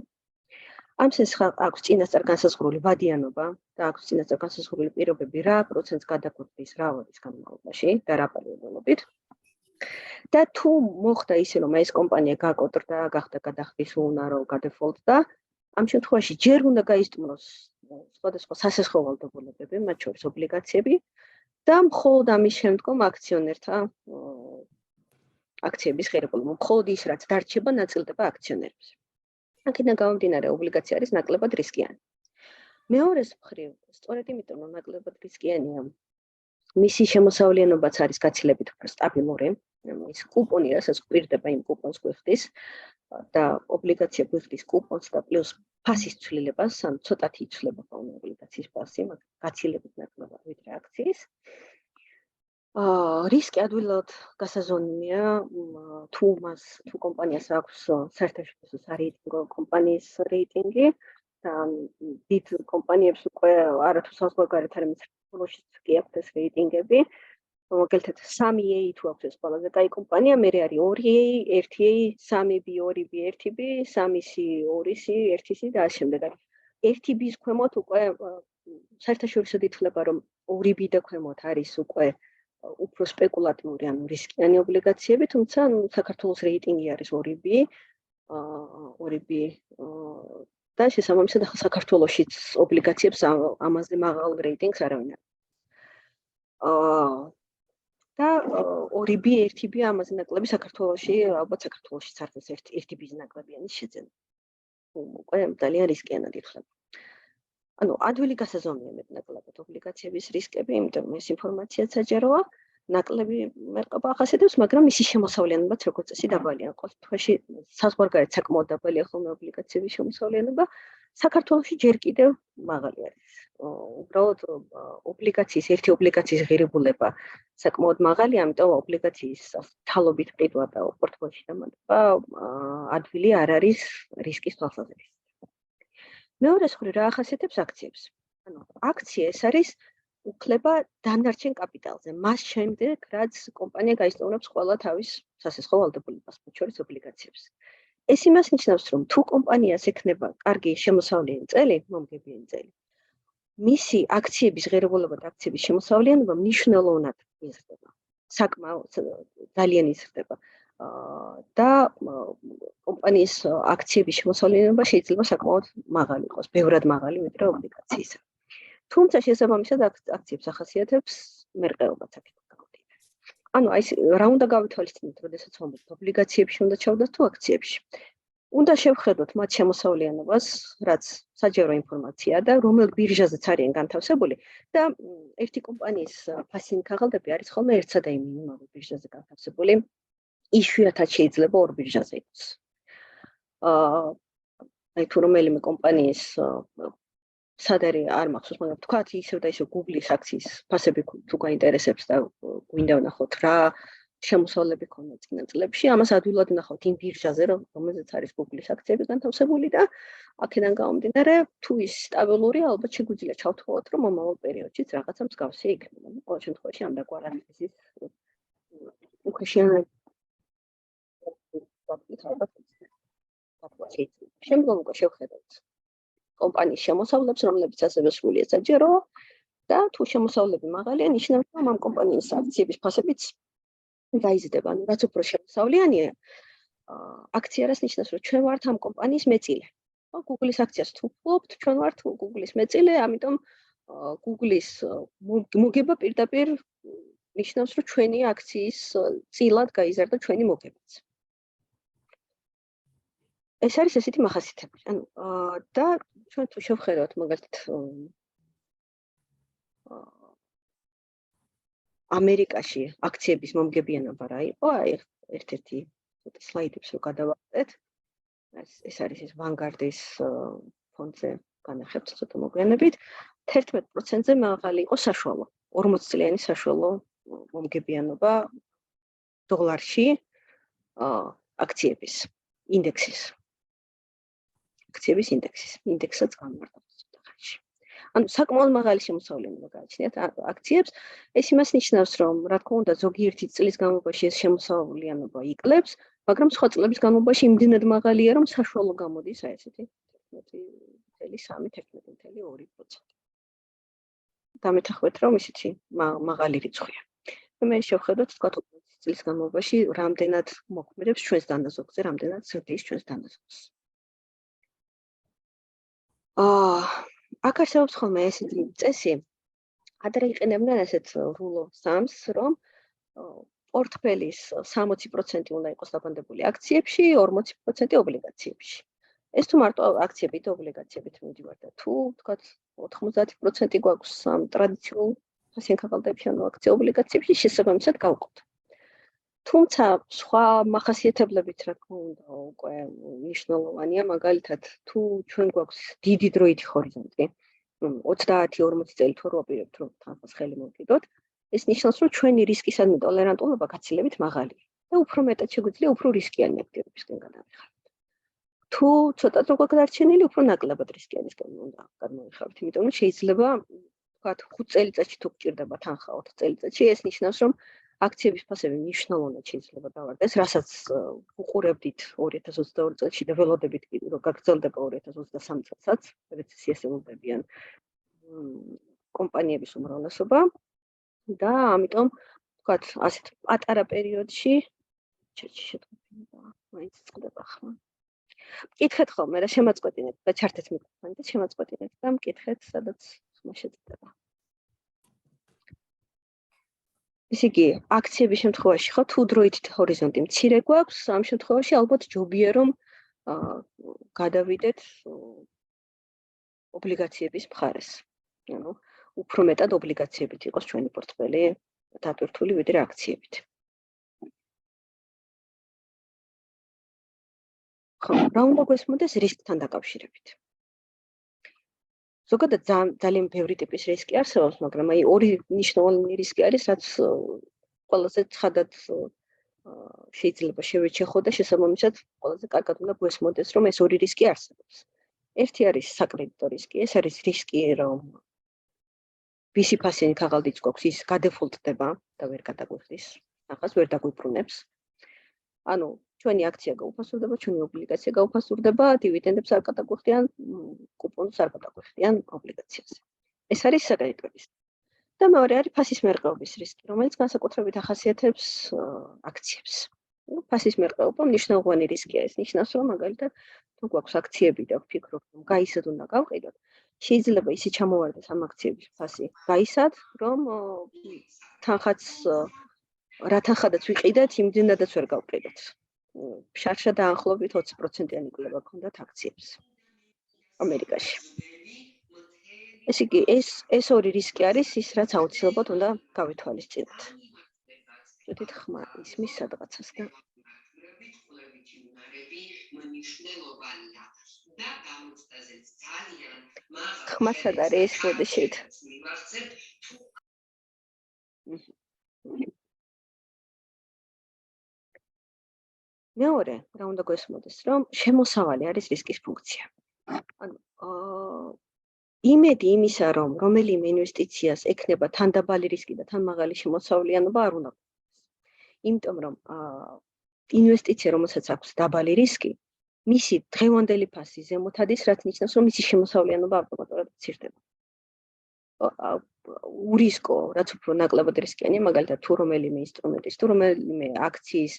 A: ამ სესხს აქვს წინასწარ განსაზღვრული ვადიანობა და აქვს წინასწარ განსაზღვრული პირობები, რა პროცენტს გადაგვდის რა ვადის განმავლობაში და რა პერიოდულობით. და თუ მოხდა ისე, რომ ეს კომპანია გაკოტრდა, გახდა გადახდის უნარო, გადეფოლტდა, ამ შემთხვევაში ჯერ უნდა გაისტუმროს სხვადასხვა სასესხო ვალდებულებები, მათ შორის ობლიგაციები და მხოლოდ ამის შემდგომ აქციონერთა აქციების ღირებულება, მხოლოდ ის, რაც დარჩება, ნაწილდება აქციონერებს. აქედან გამომდინარე, ობლიგაცია არის ნაკლებად რისკიანი. მეორეს მხრივ, სწორედ იმიტომ, რომ ნაკლებად რისკიანია, მისი შემოსავლიანობაც არის გაცილებით უფრო სტაბილური, ის კუპონი, რასაც გვირდება იმ კუპონს გვიხდის და ობლიგაცია გვიხდის კუპონს და პლუს ფასის ცვლილებას, ან ცოტათი იცვლება ხოლმე ობლიგაციის ფასი, მაგრამ გაცილებით ნაკლებად ვიდრე აქციის. რისკი ადვილად გასაზომია, თუ კომპანიას აქვს საერთაშორისო სარეიტინგო კომპანიის რეიტინგი და დიდ კომპანიებს უკვე არათუ საზღვარგარეთ არ მიცემულიშიც კი აქვთ ეს რეიტინგები. მაგალითად 3A თუ აქვს ეს ყველაზე კაი კომპანია, მერე არის 2A, 1A, 3B, 2B, 1B, 3C, 2C, 1C და ამ შემდეგ არის 1B-ის ქვემოთ უკვე საერთაშორისოდ ითვლება, რომ 2B და ქვემოთ არის უკვე უფრო სპეკულატიური, ანუ რისკიანი ობლიგაციები, თუმცა საქართველოს რეიტინგი არის 2B, 2B და შესაბამისად ახლა საქართველოშიც ობლიგაციებს ამაზე მაღალ რეიტინგს არავინ არ და 2B, 1B ამაზე ნაკლები საქართველოში, ალბათ საქართველოშიც არის 1B-ის ნაკლებიანის შეძენა. უკვე ძალიან რისკიანად ითვლება. ანუ ადვილი გასაზომია მეტნაკლებად ობლიგაციების რისკები, იმიტომ რომ ეს ინფორმაციაც საჯაროა, ნაკლები მერყება ახასიათებს, მაგრამ მისი შემოსავლიანობაც როგორც წესი დაბალია. ყოველ შემთხვევაში საზღვარგარეთ საკმაოდ დაბალია ხოლმე ობლიგაციების შემოსავლიანობა, საქართველოში ჯერ კიდევ მაღალი არის. უბრალოდ ერთი ობლიგაციის ღირებულება საკმაოდ მაღალი, ამიტომ ობლიგაციის თალობით ყიდვა და პორტფელში დამატება ადვილი არ არის რისკის თვალსაზრისით. მეორეს მხრივ რა ახასიათებს აქციებს? ანუ აქცია ეს არის უფლება დანარჩენ კაპიტალზე, მას შემდეგ, რაც კომპანია გაისტუმრებს ყველა თავის სასესხო ვალდებულებას, მათ შორის ობლიგაციებს. ეს იმას ნიშნავს, რომ თუ კომპანიას ექნება კარგი შემოსავლიანი წელი, მომგებიანი წელი, მისი აქციების ღირებულება და აქციების შემოსავლიანობა მნიშვნელოვნად იზრდება. საკმაოდ ძალიან იზრდება. და კომპანიის აქციების შემოსავლიანობა შეიძლება საკმაოდ მაღალი იყოს, ბევრად მაღალი ვიდრე ობლიგაციისა. თუმცა შესაბამისად აქციებს ახასიათებს მერყეობაც აქედან გამომდინარე. ანუ აი რა უნდა გავითვალისწინოთ, როდესაც ვამბობთ ობლიგაციებში უნდა ჩავდოთ თუ აქციებში. უნდა შევხედოთ მათ შემოსავლიანობას, რაც საჯარო ინფორმაციაა და რომელ ბირჟაზეც არიან განთავსებული და ერთი კომპანიის ფასიანი ქაღალდები არის ხოლმე ერთსა და იმავე ბირჟაზე განთავსებული. იშვიათად შეიძლება ორ ბირჟაზე იყოს. აი თუ რომელიმე კომპანიის სად არის არ მახსოვს, მაგრამ თქვათ ისევ და ისევ Google-ის აქციის ფასები თუ გაინტერესებს და გვინდა ვნახოთ რა შემოსავლები ქონდა წინა წლებში. ამას ადვილად ნახავთ იმ ბირჟაზე, რომელზეც არის Google-ის აქციები განთავსებული და აქედან გამომდინარე, თუ ის სტაბილურია, ალბათ შეგვიძლია ჩავთვალოთ, რომ მომავალ პერიოდშიც რაღაცა მსგავსი იქნება. ყოველ შემთხვევაში ამ დაკვირვების უკეშიანება შემდგომ უკვე შევხედოთ კომპანიის შემოსავლებს, რომლებიც ასევე სრულიად საჯაროა და თუ შემოსავლები მაღალია, ნიშნავს, რომ ამ კომპანიის აქციების ფასებიც დაიზრდება. ანუ რაც უფრო შემოსავლიანია, აქცია რას ნიშნავს, რომ ჩვენ ვართ ამ კომპანიის მეწილე. Google-ის აქციას თუ ვფლობთ, ჩვენ ვართ Google-ის მეწილე, ამიტომ Google-ის მოგება პირდაპირ ნიშნავს, რომ ჩვენი აქციის წილად გაიზარდა ჩვენი მოგებაც. ეს არის ესეთი მახასიათებელი. ანუ და ჩვენ თუ შევხედოთ მაგალითად ამერიკაში აქციების მომგებიანობა რა იყო? აი ერთ-ერთი სლაიდებს რო გადავაკეთეთ. ეს არის ეს Vanguard-ის ფონდზე განახებთ ცოტა მოგვიანებით. 11%-ზე მაღალი იყო საშუალო, 40 წლიანი საშუალო მომგებიანობა დოლარში აქციების ინდექსის. აქციების ინდექსსაც განმარტავს ცოტა ხანში. ანუ საკმაოდ მაღალი შემოსავლიანობა გააჩნიათ აქციებს. ეს იმას ნიშნავს, რომ რა თქმა უნდა ზოგიერთი წლის განმავლობაში ეს შემოსავლიანობა იკლებს, მაგრამ სხვა წლების განმავლობაში იმდენად მაღალია, რომ საშუალო გამოდის აი ესეთი 11.3-11.2%. დამეთანხმეთ, რომ ისეთი მაღალი რიცხვია. მე შევხედოთ თქვა 20 წლის განმავლობაში რამდენად მოქმედებს ჩვენს დანაზოგზე, რამდენად ზრდის ჩვენს დანაზოგს. აქ არსებობს ხოლმე ესეთი წესი, ადრე იყენებდნენ ესეთ rule of thumbs, რომ პორტფელის 60% უნდა იყოს დაბანდებული აქციებში, 40% ობლიგაციებში. ეს თუ მარტო აქციები და ობლიგაციებით მივდივარ და თუ თქვა 90% გვაქვს ამ ტრადიციულ ფასიანქაღალდებში, ანუ აქცია ობლიგაციებში შესაბამისად გავყოთ. თუმცა სხვა მახასიათებლებით რა თქმა უნდა უკვე მნიშვნელოვანია, მაგალითად თუ ჩვენ გვაქვს დიდი დროითი ჰორიზონტი, 30-40 წელი თუ ვაპირებთ რომ თანხას ხელი მოვკიდოთ, ეს ნიშნავს რომ ჩვენი რისკისადმი ტოლერანტულობა გაცილებით მაღალია და უფრო მეტად შეგვიძლია უფრო რისკიანი აქტივობისკენ გადავიხაროთ. თუ ცოტა რო გვაქვს დარჩენილი, უფრო ნაკლებად რისკიანისკენ უნდა გადმოვიხაროთ, იმიტომ რომ შეიძლება ვთქვათ 5 წელიწადში თუ გჭირდება თანხა 4 წელიწადში, ეს ნიშნავს რომ აქციების ფასები მნიშვნელოვნად შეიძლება დავარდეს, რასაც უყურებდით 2022 წელს და ველოდებით კი რომ გაგრძელდება 2023 წელსაც, რეცესიას ელოდებიან კომპანიების უმრავლესობა და ამიტომ ვთქვათ ასეთ პატარა პერიოდში შეტყობინება მაინც წყდება ხმა. მკითხეთ ხოლმე რა შემაწყვეტინეთ და ჩართეთ მიკროფონი და შემაწყვეტინეთ და მკითხეთ სადაც ხმა შეწყდება. ესე იგი, აქციების შემთხვევაში ხო თუ დროით ჰორიზონტი მცირე გვაქვს, ამ შემთხვევაში ალბათ ჯობია რომ გადავიდეთ ობლიგაციების მხარეს. ანუ უფრო მეტად ობლიგაციებით იყოს ჩვენი პორტფელი დატვირთული ვიდრე აქციებით. ხო, რა უნდა გვესმოდეს რისკთან დაკავშირებით? ზოგადად ძალიან ბევრი ტიპის რისკი არსებობს, მაგრამ აი ორი მნიშვნელოვანი რისკი არის, რაც ყველაზე ცხადად შეიძლება შევეჩეხო და შესაბამისად ყველაზე კარგად უნდა გვესმოდეს, რომ ეს ორი რისკი არსებობს. ერთი არის საკრედიტო რისკი, ეს არის რისკი, რომ ვისი ფასიანი ქაღალდიც გვაქვს, ის გადეფოლტდება და ვერ გადაგვიხდის, ახაც ვერ დაგვიბრუნებს. ანუ ჩვენი აქცია გაუფასურდება, ჩვენი ობლიგაცია გაუფასურდება, დივიდენდებს არ გადაგვიხდიან, კუპონს არ გადაგვიხდიან ობლიგაციაზე. ეს არის საკრედიტო რისკი. და მეორე არის ფასის მერყეობის რისკი, რომელიც განსაკუთრებით ახასიათებს აქციებს. ფასის მერყეობა მნიშვნელოვანი რისკია, ეს ნიშნავს, რომ მაგალითად თუ გვაქვს აქციები და ვფიქრობ, რომ გაისად უნდა გავყიდოთ, შეიძლება ისე ჩამოვარდეს ამ აქციების ფასი გაისად, რომ თანხაც რა თანხადაც ვიყიდეთ, იმდენადაც ვერ გავყიდოთ. შარშა დაახლოებით 20%-იანი კვლევა ჰქონდათ აქციებს ამერიკაში. ესე იგი, ეს ორი რისკი არის ის, რაც აუცილებლად უნდა გავითვალისწინოთ. შედით ხმა ისმის სადღაცას და ხმა სად არის მოდეშით? მეორე, რა უნდა გვესმოდეს, რომ შემოსავალი არის რისკის ფუნქცია. ანუ იმედი იმისა, რომ რომელიმე ინვესტიციას ექნება თან დაბალი რისკი და თან მაღალი შემოსავლიანობა არ უნდა. იმიტომ რომ ინვესტიცია, რომელსაც აქვს დაბალი რისკი, მისი დღევანდელი ფასი ზემოთ ადის, რაც ნიშნავს, რომ მისი შემოსავლიანობა ავტომატურად მცირდება. ურისკო, რაც უფრო ნაკლებად რისკიანია, მაგალითად თუ რომელიმე ინსტრუმენტის, თუ რომელიმე აქციის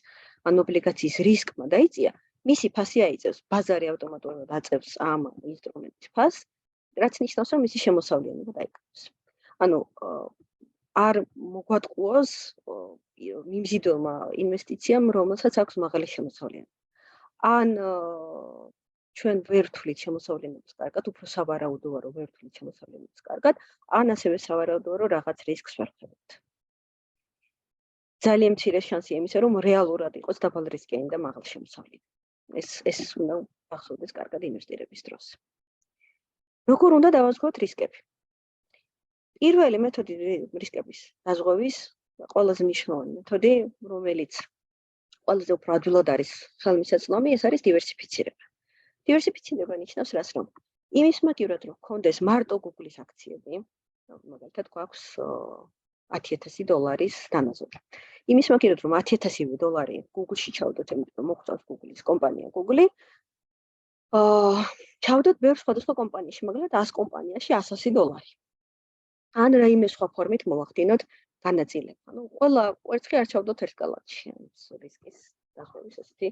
A: ან ობლიგაციის რისკმა დაიწია, მისი ფასი აიწევს, ბაზარი ავტომატურად აწევს ამ ინსტრუმენტის ფასს, რაც ნიშნავს, რომ მისი შემოსავლიანობა დაიკარგოს. ანუ არ მოგვატყუოს მიმზიდველმა ინვესტიციამ, რომელსაც აქვს მაღალი შემოსავლიანობა. ან ჩვენ ვერ ვთვლით შემოსავლიანობას კარგად, უფრო სავარაუდოა, რომ ვერ ვთვლით შემოსავლიანობას კარგად, ან ასევე სავარაუდოა, რომ რაღაც რისკს ვერ ვხედავთ. ძალიან მცირე შანსია იმისა, რომ რეალურად იყოს დაბალრისკიანი და მაღალშემოსავლიანი. ეს უნდა გახსოვდეს კარგად ინვესტირების დროს. როგორ უნდა დავაზღვევოთ რისკები? პირველი მეთოდი რისკების დაზღვევის ყველაზე მნიშვნელოვანი მეთოდი, რომელიც ყველაზე უფრო ადვილად არის ხელმისაწვდომი, ეს არის დივერსიფიცირება. დივერსიფიცირება ნიშნავს რას, რომ იმის მაგივრად რომ გქონდეს მარტო Google-ის აქციები, მაგალითად გვაქვს $10,000 დანაზოგი. იმის მაგივრად რომ $10,000 Google-ში ჩავდოთ, იმიტომ რომ მოგვწონს Google-ის კომპანია Google-ი, ჩავდოთ ბევრ სხვადასხვა კომპანიაში, მაგალითად 100 კომპანიაში $100. ან რაიმე სხვა ფორმით მოვახდინოთ განაწილება. ანუ ყველა კვერცხი არ ჩავდოთ ერთ კალათში, რისკის დაზღვევის ესეთი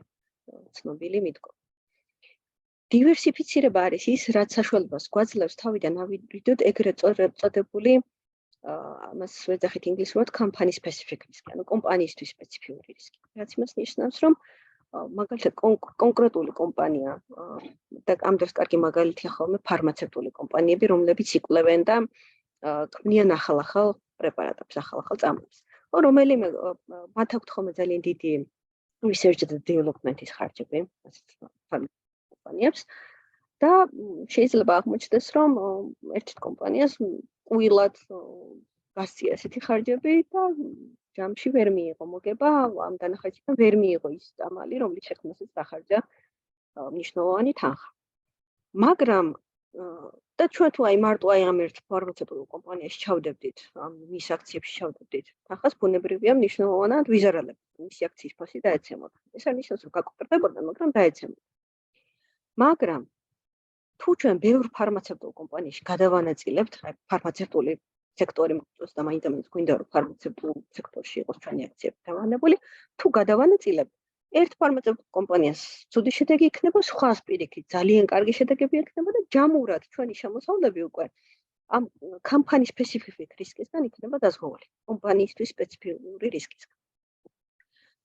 A: ცნობილი მიდგომა. დივერსიფიცირება არის ის, რაც საშუალებას გვაძლევს თავიდან ავიდოთ ეგრეთ წოდებული ამას ვეძახით ინგლისურად company specific risk, ანუ კომპანიისთვის სპეციფიური რისკი. რაც იმას ნიშნავს, რომ მაგალითად კონკრეტული კომპანია და ამ დროს კარგი მაგალითია ხოლმე ფარმაცევტული კომპანიები, რომლებიც იკვლევენ და ქმნიან ახალ პრეპარატებს, ახალ წამლებს. რომელიმე მათ აქვთ ხოლმე ძალიან დიდი research and development-ის ხარჯები, ასეთ კომპანიებს და შეიძლება აღმოჩნდეს, რომ ერთ კომპანიას უილად გასწია ესეთი ხარჯები და ჯამში ვერ მიიღო მოგება, ამ დანახაჭიდან ვერ მიიღო ის წამალი, რომლის შექმნასაც დახარჯა მნიშვნელოვანი თანხა. მაგრამ და ჩვენ თუ მარტო ამ ერთ ფარმაცევტულ კომპანიაში ჩავდებდით, მის აქციებში ჩავდებდით, თანხას ბუნებრივია მნიშვნელოვნად ვიზარალებთ, მისი აქციის ფასი დაეცემოთ. ეს არ ნიშნავს, რომ გაკოპერდებოდა, მაგრამ დაეცემოთ. მაგრამ თუ ჩვენ ბევრ ფარმაცევტულ კომპანიაში გადავანაწილებთ, ფარმაცევტული სექტორი მოგვწონს და მაინც გვინდა რომ ფარმაცევტულ სექტორში იყოს ჩვენი აქციები დავანებული, თუ გადავანაწილებთ, ერთ ფარმაცევტულ კომპანიას ცუდი შედეგი იქნება, სხვას პირიქით ძალიან კარგი შედეგები იქნება და ჯამურად ჩვენი შემოსავლები უკვე ამ company specific risk-ისგან იქნება დაზღვეული, კომპანიისთვის სპეციფიური რისკისგან.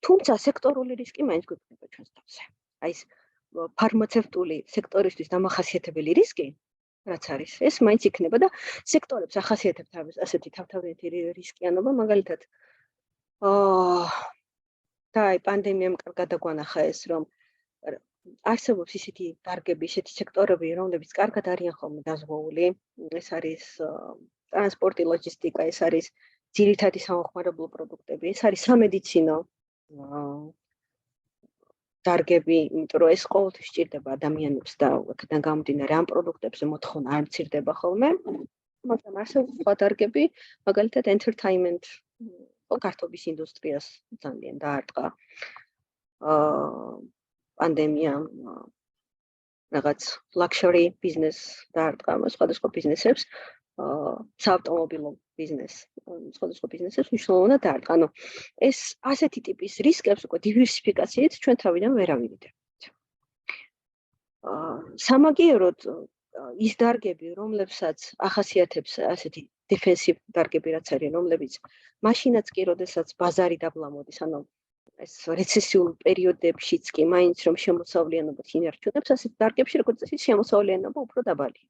A: თუმცა სექტორული რისკი მაინც გვექნება ჩვენს თავზე. აი ეს ფარმაცევტული სექტორისთვის დამახასიათებელი რისკი, რაც არის, ეს მაინც იქნება და სექტორებს ახასიათებთ ასეთი თავთავიანთი რისკიანობა, მაგალითად და აი პანდემიამ კარგად დაგვანახა ეს, რომ არსებობს ისეთი დარგები, ისეთი სექტორები, რომლებიც კარგად არიან ხოლმე დაზღვეული, ეს არის ტრანსპორტი, ლოჯისტიკა, ეს არის ძირითადი სამოხმარებლო პროდუქტები, ეს არის სამედიცინო დარგები, იმიტომ რომ ეს ყოველთვის სჭირდება ადამიანებს და აქედან გამომდინარე ამ პროდუქტებზე მოთხოვნა არ მცირდება ხოლმე, მაგრამ არსებობს სხვა დარგები, მაგალითად entertainment, გართობის ინდუსტრიას ძალიან დაარტყა პანდემიამ, რაღაც luxury business დაარტყა სხვადასხვა ბიზნესებს, საავტომობილო ბიზნეს, სხვადასხვა ბიზნესებს მნიშვნელოვნად დაარტყა. ანუ ეს ასეთი ტიპის რისკებს უკვე დივერსიფიკაციით ჩვენ თავიდან ვერ ავიდებთ. სამაგიეროდ ის დარგები, რომლებსაც ახასიათებს ასეთი defensive დარგები რაც არის, რომლებიც მაშინაც კი, როდესაც ბაზარი დაბლამოდის, ანუ ეს რეცესიულ პერიოდებშიც კი მაინც რომ შემოსავლიანობას ინარჩუნებს, ასეთ დარგებში როგორც წესი შემოსავლიანობა უფრო დაბალია.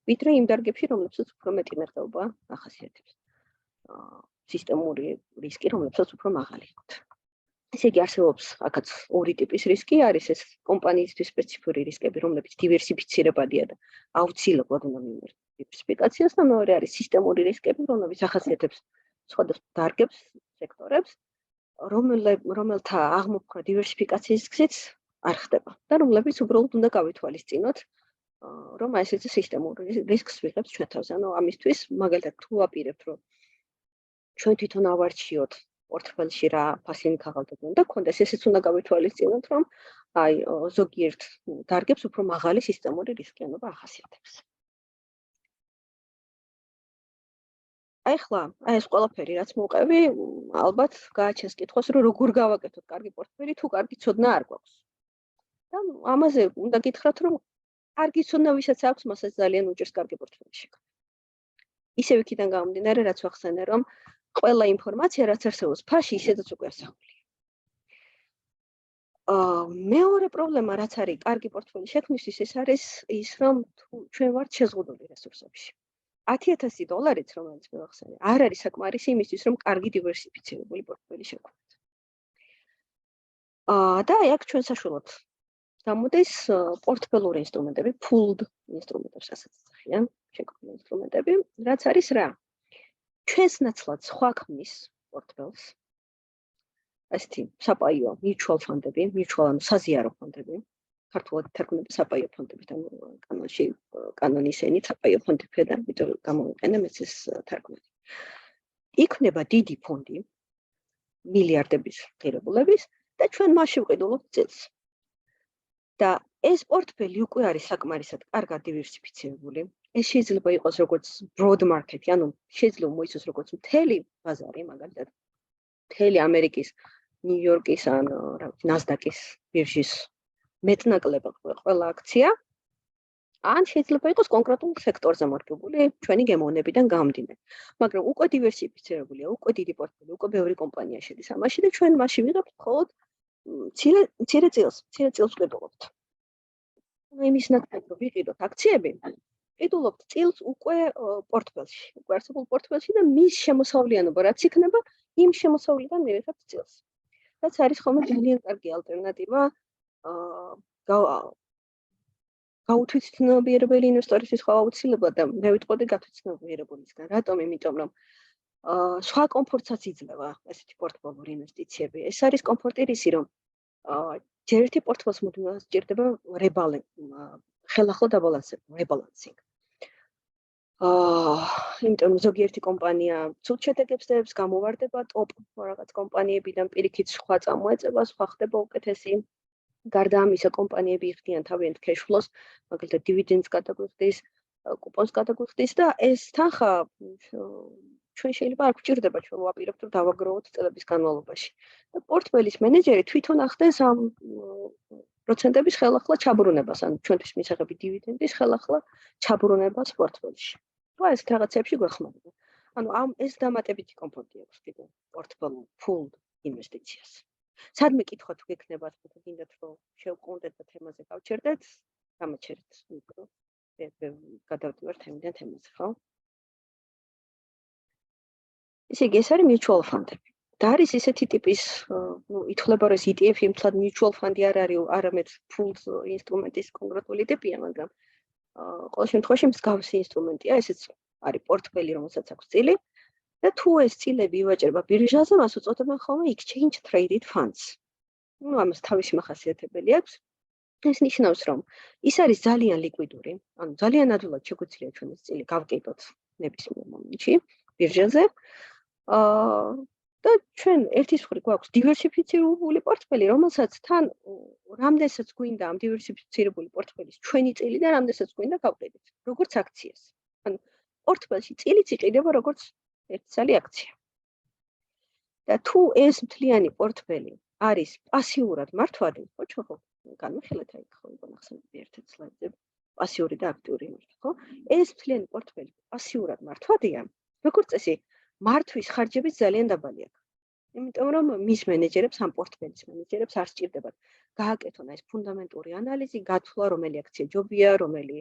A: ვიდრე იმ დარგებში, რომლებსაც უფრო მეტი მեղდობა ახასიათებს. სისტემური რისკი, რომლებსაც უფრო მაღალი აქვთ. ესე იგი არსებობს აქაც ორი ტიპის რისკი, არის ეს კომპანიისთვის სპეციფიური რისკები, რომლებიც დივერსიფიცირებადია და აუცილებლად უნდა მიიღოს დივერსიფიკაციას და მეორე არის სისტემური რისკები, რომლებიც ახასიათებს სხვადასხვა დარგებს, სექტორებს რომელთა აღმოფხვრა დივერსიფიკაციის გზით არ ხდება და რომლებიც უბრალოდ უნდა გავითვალისწინოთ რომ აი ესეთი სისტემური რისკს ვიღებთ ჩვენ თავზე. ანუ ამისთვის მაგალითად თუ ვაპირებთ რომ ჩვენ თვითონ ავარჩიოთ პორტფელში რა ფასიანი ქაღალდები უნდა გქონდეს, ესეც უნდა გავითვალისწინოთ რომ აი ზოგიერთ დარგებს უფრო მაღალი სისტემური რისკიანობა ახასიათებს. ახლა ეს ყველაფერი რაც მოვყევი, ალბათ გააჩენს კითხვას რომ როგორ გავაკეთოთ კარგი პორტფელი თუ კარგი ცოდნა არ გვაქვს. და ამაზე უნდა გითხრათ რომ კარგი ცოდნა ვისაც აქვს, მასაც ძალიან უჭირს კარგი პორტფელი შექმნა. ისევ იქიდან გამომდინარე, რაც ვახსენე, რომ ყველა ინფორმაცია, რაც არსებობს ფაში, ისედაც უკვე ასახულია. მეორე პრობლემა, რაც არის კარგი პორტფელი შექმნისთვის, ეს არის ის, რომ ჩვენ ვართ შეზღუდული რესურსებში. $10,000, რომელიც მე ვახსენე, არ არის საკმარისი იმისთვის, რომ კარგი დივერსიფიცირებული პორტფელი შევქმნათ. და აქ ჩვენ საშუალოდ გამოდის პორტფელური ინსტრუმენტები, pooled ინსტრუმენტებს ასაც ეძახიან, შექმნილი ინსტრუმენტები, რაც არის რა? ჩვენს ნაცვლად სხვა ქმნის პორტფელს. ასეთი საპაიო mutual ფონდები, ანუ საზიარო ფონდები, ქართულად თარგმნები საპაიო ფონდები, და კანონში კანონის ენით საპაიო ფონდებია და ამიტომ გამოვიყენე მეც ეს თარგმანი. იქნება დიდი ფონდი მილიარდების ღირებულების და ჩვენ მასში ვყიდულობთ წილს. და ეს პორტფელი უკვე არის საკმარისად კარგად დივერსიფიცირებული. ეს შეიძლება იყოს როგორც broad market, ანუ შეიძლება მოიცოს როგორც მთელი ბაზარი, მაგალითად მთელი ამერიკის, ნიუ-იორკის ან ნასდაკის ბირჟის მეტნაკლებ ყველა აქცია, ან შეიძლება იყოს კონკრეტულ სექტორზე მორგებული ჩვენი გემოვნებიდან გამომდინარე. მაგრამ უკვე დივერსიფიცირებულია, უკვე დიდი პორტფელი, უკვე ბევრი კომპანია შედის ამაში და ჩვენ მასში ვიღებთ მხოლოდ მცირე წილს ვყიდულობთ. იმის ნაცვლად რომ ვიყიდოთ აქციები, ვყიდულობთ წილს უკვე პორტფელში, უკვე არსებულ პორტფელში და მის შემოსავლიანობა რაც იქნება, იმ შემოსავლიდან მივიღებთ წილს. რაც არის ხოლმე ძალიან კარგი ალტერნატივა გაუთვითცნობიერებელი ინვესტორისთვის ხო აუცილებლად და მე ვიტყოდი გათვითცნობიერებულისგან. რატომ? იმიტომ რომ სხვა კომფორტსაც იძლევა ესეთი პორტფელური ინვესტიციები. ეს არის კომფორტი რისი, რომ ჯერ ერთი პორტფელს მუდმივად სჭირდება ხელახლა დაბალანსება, rebalancing. იმიტომ ზოგიერთი კომპანია ცუდ შედეგებს დებს, გამოვარდება ტოპ რაღაც კომპანიებიდან, პირიქით სხვა წამოეწება, სხვა ხდება უკეთესი. გარდა ამისა, კომპანიები იხდიან თავიანთ cash flows, მაგალითად dividends გადაგვიხდის, კუპონს გადაგვიხდის და ეს თანხა ჩვენ შეიძლება არ გვჭირდება, ჩვენ ვაპირებთ რომ დავაგროვოთ წლების განმავლობაში. და პორტფელის მენეჯერი თვითონ ახდენს ამ პროცენტების ხელახლა ჩაბრუნებას, ანუ ჩვენთვის მისაღები დივიდენდის ხელახლა ჩაბრუნებას პორტფელში. თუ ეს რაღაცებში გვეხმარება. ანუ ეს დამატებითი კომფორტი აქვს კიდე პორტფელურ pooled ინვესტიციას. სადმე კითხვა თუ გექნებათ, თუ გინდათ რომ შევკვდეთ და თემაზე გავჩერდეთ, გამაჩერეთ. გადავდივარ თემიდან თემაზე, ხო? ესე იგი, ეს არის mutual ფონდები. და არის ისეთი ტიპის, ითვლება რომ ეს ETF-ი მთლად mutual ფონდი არ არის, არამედ pooled ინსტრუმენტის კონკრეტული ტიპია, მაგრამ ყოველ შემთხვევაში მსგავსი ინსტრუმენტია, ესეც არის პორტფელი, რომელსაც აქვს წილი და თუ ეს წილები ივაჭრება ბირჟაზე, მას უწოდებენ ხოლმე exchange traded funds. ამას თავისი მახასიათებელი აქვს. ეს ნიშნავს, რომ ის არის ძალიან ლიკვიდური, ანუ ძალიან ადვილად შეგვიძლია ჩვენ ეს წილი გავკიდოთ ნებისმიერ მომენტში ბირჟაზე. და ჩვენ ერთის მხრივ გვაქვს დივერსიფიცირებული პორტფელი, რომელსაც თან რამდენსაც გვინდა ამ დივერსიფიცირებული პორტფელის ჩვენი წილი და რამდენსაც გვინდა გავყიდეთ, როგორც აქციას. ანუ პორტფელში წილიც იყიდება როგორც ერთცალი აქცია. და თუ ეს მთლიანი პორტფელი არის პასიურად მართვადი, ხო, ჩვენ ხო განვიხილეთ აი ხო განახსენებდი ერთ-ერთ სლაიდზე, პასიური და აქტიური იმით, ხო? ეს მთლიანი პორტფელი პასიურად მართვადია, როგორც წესი, მართვის ხარჯებიც ძალიან დაბალი აქვს. იმიტომ რომ მის მენეჯერებს, ამ პორტფელის მენეჯერებს არ სჭირდებათ გააკეთონ ეს ფუნდამენტური ანალიზი, გათვლა, რომელი აქცია ჯობია, რომელი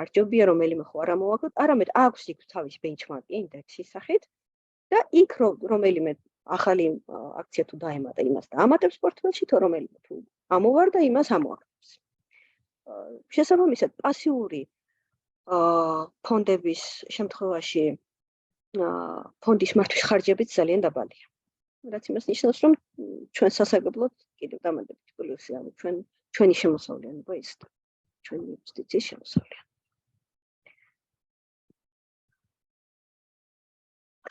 A: არ ჯობია, რომელიმე ხო არ ამოვაგოთ, არამედ აქვს იქ თავისი ბენჩმარკი ინდექსის სახით და იქ რომელიმე ახალი აქცია თუ დაემატა, იმას დაამატებს პორტფელში, თუ რომელიმე თუ ამოვარდა, იმას ამოაკლებს. შესაბამისად, პასიური ფონდების შემთხვევაში ფონდის მართვის ხარჯებიც ძალიან დაბალია. რაც იმას ნიშნავს, რომ ჩვენ სასარგებლოდ კიდევ დამატებით პლუსი, ანუ ჩვენი შემოსავლიანობა ის ჩვენი ინვესტიციის შემოსავლიანი.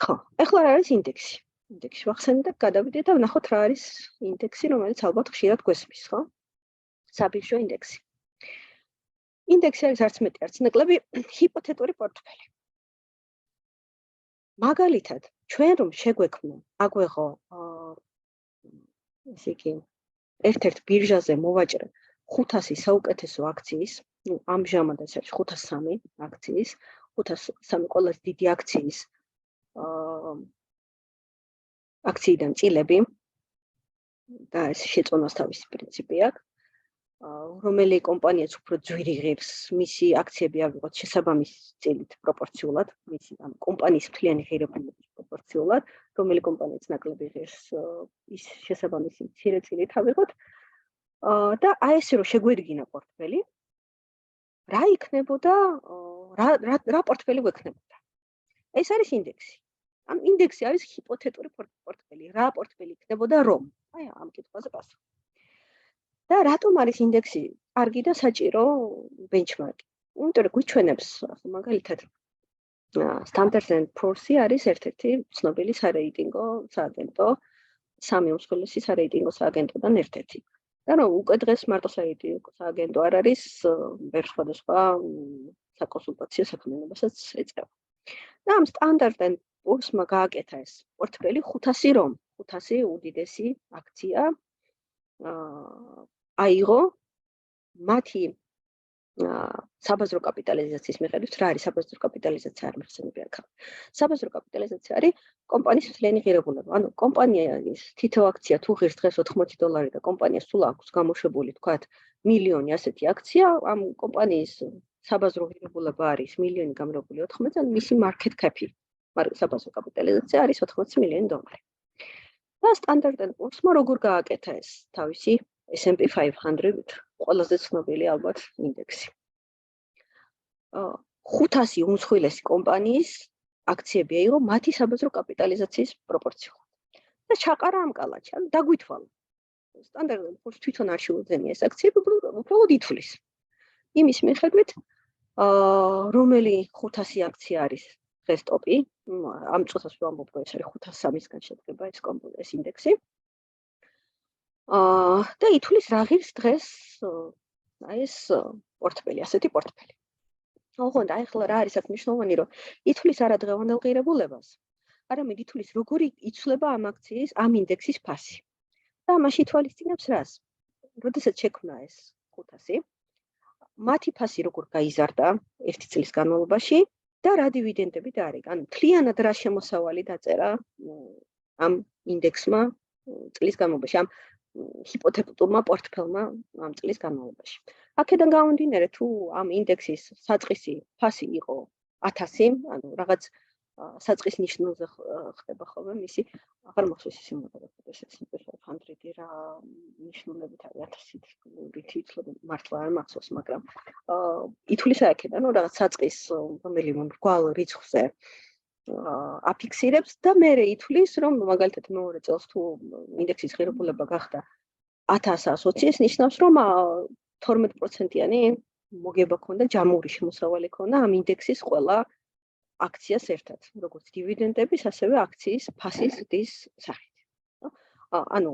A: ხო, ახლა რა არის ინდექსი? ინდექსი ვახსენე და გადავიდეთ და ვნახოთ რა არის ინდექსი, რომელიც ალბათ ხშირად გვესმის, ხო? საბირჟო ინდექსი. ინდექსი არის არც მეტი, არც ნაკლები ჰიპოთეტური პორტფელი. მაგალითად, ჩვენ რომ შეგვექმნა, აგვეღო ესე იგი ერთ-ერთ ბირჟაზე მოვაჭრე 500 საუკეთესო აქციის, ამჟამად ეს არის 503 აქციის, 503 ყველაზე დიდი აქციის აქციიდან წილები და ეს შეწონას თავისი პრინციპი აქვს. რომელი კომპანიაც უფრო ძვირი ღირს, მისი აქციები ავიღოთ შესაბამის წილით პროპორციულად, მისი ამ კომპანიის მთლიანი ღირებულების პროპორციულად, რომელი კომპანიაც ნაკლები ღირს, ის შესაბამისი მცირე წილით ავიღოთ. და აი ესე რომ შეგვედგინა პორტფელი, რა იქნებოდა, რა პორტფელი გვექნებოდა. ეს არის ინდექსი. ამ ინდექსი არის ჰიპოთეტური პორტფელი. რა პორტფელი იქნებოდა რომ? აი ამ კითხვაზე პასუხი. და რატომ არის ინდექსი კარგი და საჭირო ბენჩმარკი? იმიტომ რომ გვიჩვენებს მაგალითად Standard & Poor's არის ერთ-ერთი ცნობილი სარეიტინგო სააგენტო, სამი უმსხვილესი სარეიტინგო სააგენტოდან ერთ-ერთი. და რომ უკვე დღეს მარტო სარეიტინგო სააგენტო არ არის, ბევრ სხვადასხვა საკონსულტაციო საქმიანობასაც ეწევა. და ამ Standard & Poor's-მა გააკეთა ეს პორტფელი 500 რომ, 500 უდიდესი აქცია აიღო მათი საბაზრო კაპიტალიზაციის მიხედვით. რა არის საბაზრო კაპიტალიზაცია? არ მიხსენები აქ. საბაზრო კაპიტალიზაცია არის კომპანიის მთლიანი ღირებულება. ანუ კომპანიის თითო აქცია თუ ღირს დღეს $80 და კომპანიას სულ აქვს გამოშვებული თქვათ მილიონი ასეთი აქცია, ამ კომპანიის საბაზრო ღირებულება არის მილიონი გამრავლებული 80, ანუ მისი market cap-ი, საბაზრო კაპიტალიზაცია არის $80 მილიონი. და Standard & Poor's-მა როგორ გააკეთა ეს თავისი S&P 500 ყველაზე ცნობილი ალბათ ინდექსი. 500 უმსხვილესი კომპანიის აქციები აიღო მათი საბაზრო კაპიტალიზაციის პროპორციულად. და ჩაყარა ამ კალათში, ანუ დაგვითვალა. Standard & Poor's თვითონ არ შეუძენია ეს აქციები, უბრალოდ ითვლის. იმის მიხედვით, რომელი 500 აქცია არის დღეს ტოპი, ამ წუთას ვამბობ, ეს არის 503-ისგან შედგება ეს ინდექსი. და ითვლის რა ღირს დღეს აი ეს პორტფელი, ასეთი პორტფელი. ოღონდ აი ახლა რა არის აქ მნიშვნელოვანი, რომ ითვლის არა დღევანდელ ღირებულებას, არამედ ითვლის როგორი იცვლება ამ აქციის, ამ ინდექსის ფასი. და ამაში ითვალისწინებს რას? როდესაც შექმნა ეს 500, მათი ფასი როგორ გაიზარდა 1 წლის განმავლობაში და რა დივიდენდები დაარეკა. ანუ მთლიანად რა შემოსავალი დაწერა ამ ინდექსმა წლის განმავლობაში, ამ ჰიპოთეტურმა პორტფელმა ამ წლის განმავლობაში. აქედან გამომდინარე, თუ ამ ინდექსის საწყისი ფასი იყო 1000, ანუ რაღაც საწყის ნიშნულზე ხდება ხოლმე მისი, აღარ მახსოვს ის იმოდგა S&P 500 რა ნიშნულებით არის 1000-ით იცლება, მართლა არ მახსოვს, მაგრამ ითვლის აქედან, რომ რაღაც საწყის რომელიმე მრგვალ რიცხვზე აფიქსირებს და მერე ითვლის, რომ მაგალითად მეორე წელს თუ ინდექსის ღირებულება გახდა 1120, ეს ნიშნავს, რომ 12%-იანი მოგება ქონდა, ჯამური შემოსავალი ქონდა ამ ინდექსის ყველა აქციას ერთად, როგორც დივიდენდების, ასევე აქციის ფასის ზრდის სახით. ანუ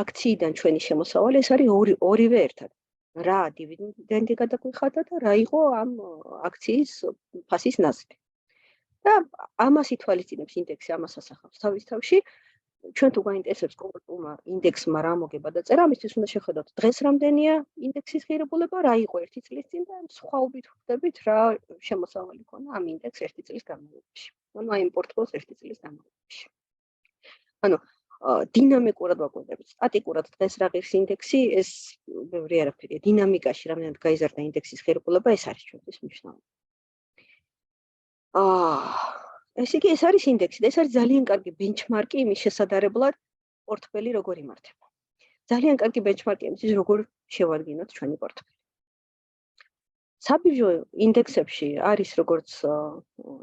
A: აქციიდან ჩვენი შემოსავალი ეს არის ორივე ერთად. რა დივიდენდი გადაგვიხადა და რა იყო ამ აქციის ფასის ნაზრი. და ამას ითვალისწინებს ინდექსი, ამას ასახავს თავის თავში. ჩვენ თუ გაინტერესებს კონკრეტულმა ინდექსმა რა მოგება დაწერა, ამისთვის უნდა შეხედოთ დღეს რამდენია ინდექსის ღირებულება, რა იყო 1 წლის წინ და სხვაობით ხვდებით რა შემოსავალი ქონა ამ ინდექს 1 წლის განმავლობაში. ანუ აი იმ პორტფელს 1 წლის განმავლობაში. ანუ დინამიკურად ვაკვირდებით. სტატიკურად დღეს რა ღირს ინდექსი, ეს ბევრი არაფერია. დინამიკაში რამდენად გაიზარდა ინდექსის ღირებულება, ეს არის ჩვენთვის მნიშვნელოვანი. ეს იგი ეს არის ინდექსი და ეს არის ძალიან კარგი ბენჩმარკი იმის შესაძლებლად პორტფელი როგორ იმართება. ძალიან კარგი ბენჩმარკი იმის როგორ შევადგინოთ ჩვენი პორტფელი. საბირჟო ინდექსებში არის როგორც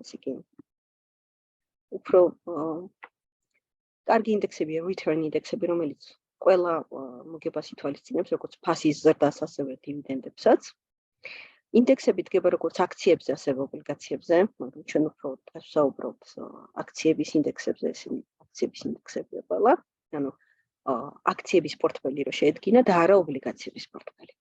A: ესე იგი უფრო კარგი ინდექსებია return ინდექსები, რომელიც ყველა მოგებას ითვალისწინებს, როგორც ფასის ზრდას, ასევე დივიდენდებსაც. ინდექსები დგება როგორც აქციებზე, ასევე ობლიგაციებზე, მაგრამ ჩვენ უფრო ვსაუბრობთ აქციების ინდექსებზე, ესენი აქციების ინდექსებია ყველა, ანუ აქციების პორტფელი რო შეედგინა და არა ობლიგაციების პორტფელი.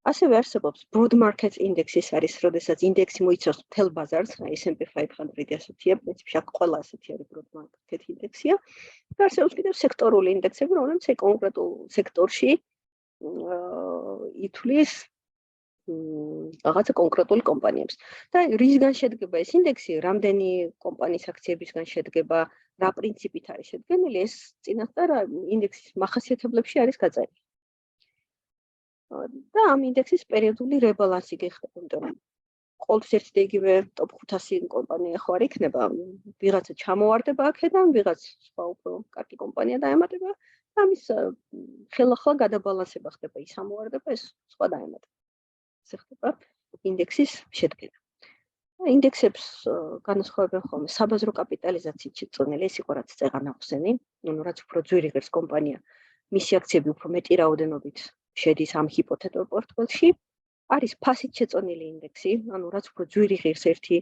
A: ასევე არსებობს broad market index-ის არის, როდესაც ინდექსი მოიცავს მთელ ბაზარს, აი S&P 500 ასეთია, პრინციპში აქ ყველა ასეთი არის broad market ინდექსია. და არსებობს კიდევ სექტორული ინდექსები, რომელიც კონკრეტულ სექტორში ითვლის რაღაცა კონკრეტულ კომპანიებს. და რისგან შედგება ეს ინდექსი, რამდენი კომპანიის აქციებისგან შედგება, რა პრინციპით არის შედგენილი, ეს წინასწარ ინდექსის მახასიათებლებში არის გაწერილი. და ამ ინდექსის პერიოდული rebalancing გეხდება, იმიტომ რომ ყოველთვის ერთი და იგივე top 500 კომპანია ხო არ იქნება, ვიღაცა ჩამოვარდება აქედან, ვიღაც სხვა უფრო კარგი კომპანია დაემატება, და ამის ხელახლა გადაბალანსება ხდება, ის ამოვარდება, ეს სხვა დაემატება. ესე ხდება ინდექსის შედგენა. ინდექსებს განასხვავებენ ხოლმე საბაზრო კაპიტალიზაციით შეწონილი, ეს იყო რაც წეღან ახსენი, ანუ რაც უფრო ძვირი ღირს კომპანია, მისი აქციები უფრო მეტი რაოდენობით შედის ამ ჰიპოთეტურ პორტფელში. არის ფასით შეწონილი ინდექსი, ანუ რაც უფრო ძვირი ღირს ერთი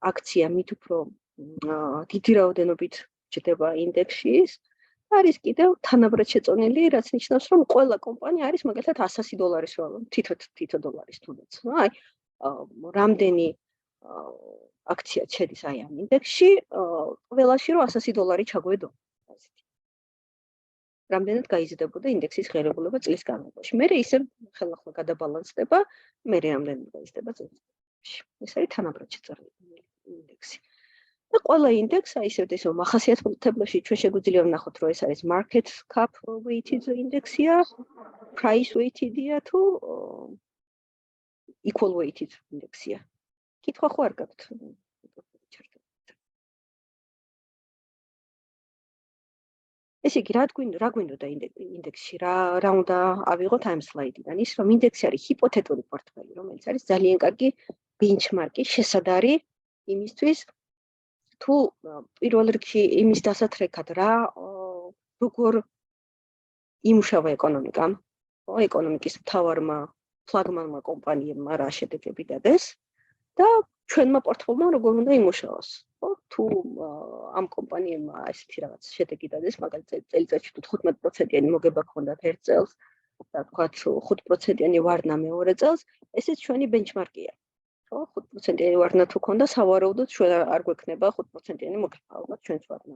A: აქცია, მით უფრო დიდი რაოდენობით ჩდება ინდექსში. არის კიდევ თანაბრად შეწონილი, რაც ნიშნავს, რომ ყველა კომპანია არის მაგალითად $100 ვალო, თითო დოლარის თუნდაც. აი, რამდენი აქცია შედის აი ამ ინდექსში, ყველაში რომ $100 ჩაგვედო. რამდენად გაიზრდებოდა ინდექსის ღირებულება წლის განმავლობაში. მერე ისევ ხელახლა გადაბალანსდება, მერე რამდენად გაიზრდება წლის განმავლობაში. ეს არის თანაბრად შეწონილი ინდექსი. და ყველა ინდექსი აი ისევ მახასიათებლებში ჩვენ შეგვიძლია ვნახოთ, რომ ეს არის market cap weighted ინდექსია, price weighted-ია თუ equal weighted ინდექსია. კითხვა ხო არ გაქვთ? ესე იგი, რა გვინდოდა ინდექსში, რა უნდა ავიღოთ ამ სლაიდიდან? ის რომ ინდექსი არის ჰიპოთეტური პორტფელი, რომელიც არის ძალიან კარგი ბენჩმარკი, შესადარი იმისთვის, თუ პირველ რიგში იმის დასათრეკად როგორ იმუშავა ეკონომიკა, ეკონომიკის მთავარმა ფლაგმანმა კომპანიებმა რა შედეგები დადეს და ჩვენმა პორტფელმა როგორ უნდა იმუშაოს. თუ ამ კომპანიებმა ესეთი რაღაც შედეგი დადეს, მაგალითად წელიწადში თუ 15%-იანი მოგება ქონდათ ერთ წელს და თქვათ 5%-იანი ვარდნა მეორე წელს, ესეც ჩვენი ბენჩმარკია. 5%-იანი ვარდნა თუ ქონდა, სავარაუდოდ ჩვენ არ გვექნება 5%-იანი მოგება, ალბათ ჩვენც ვარდნა.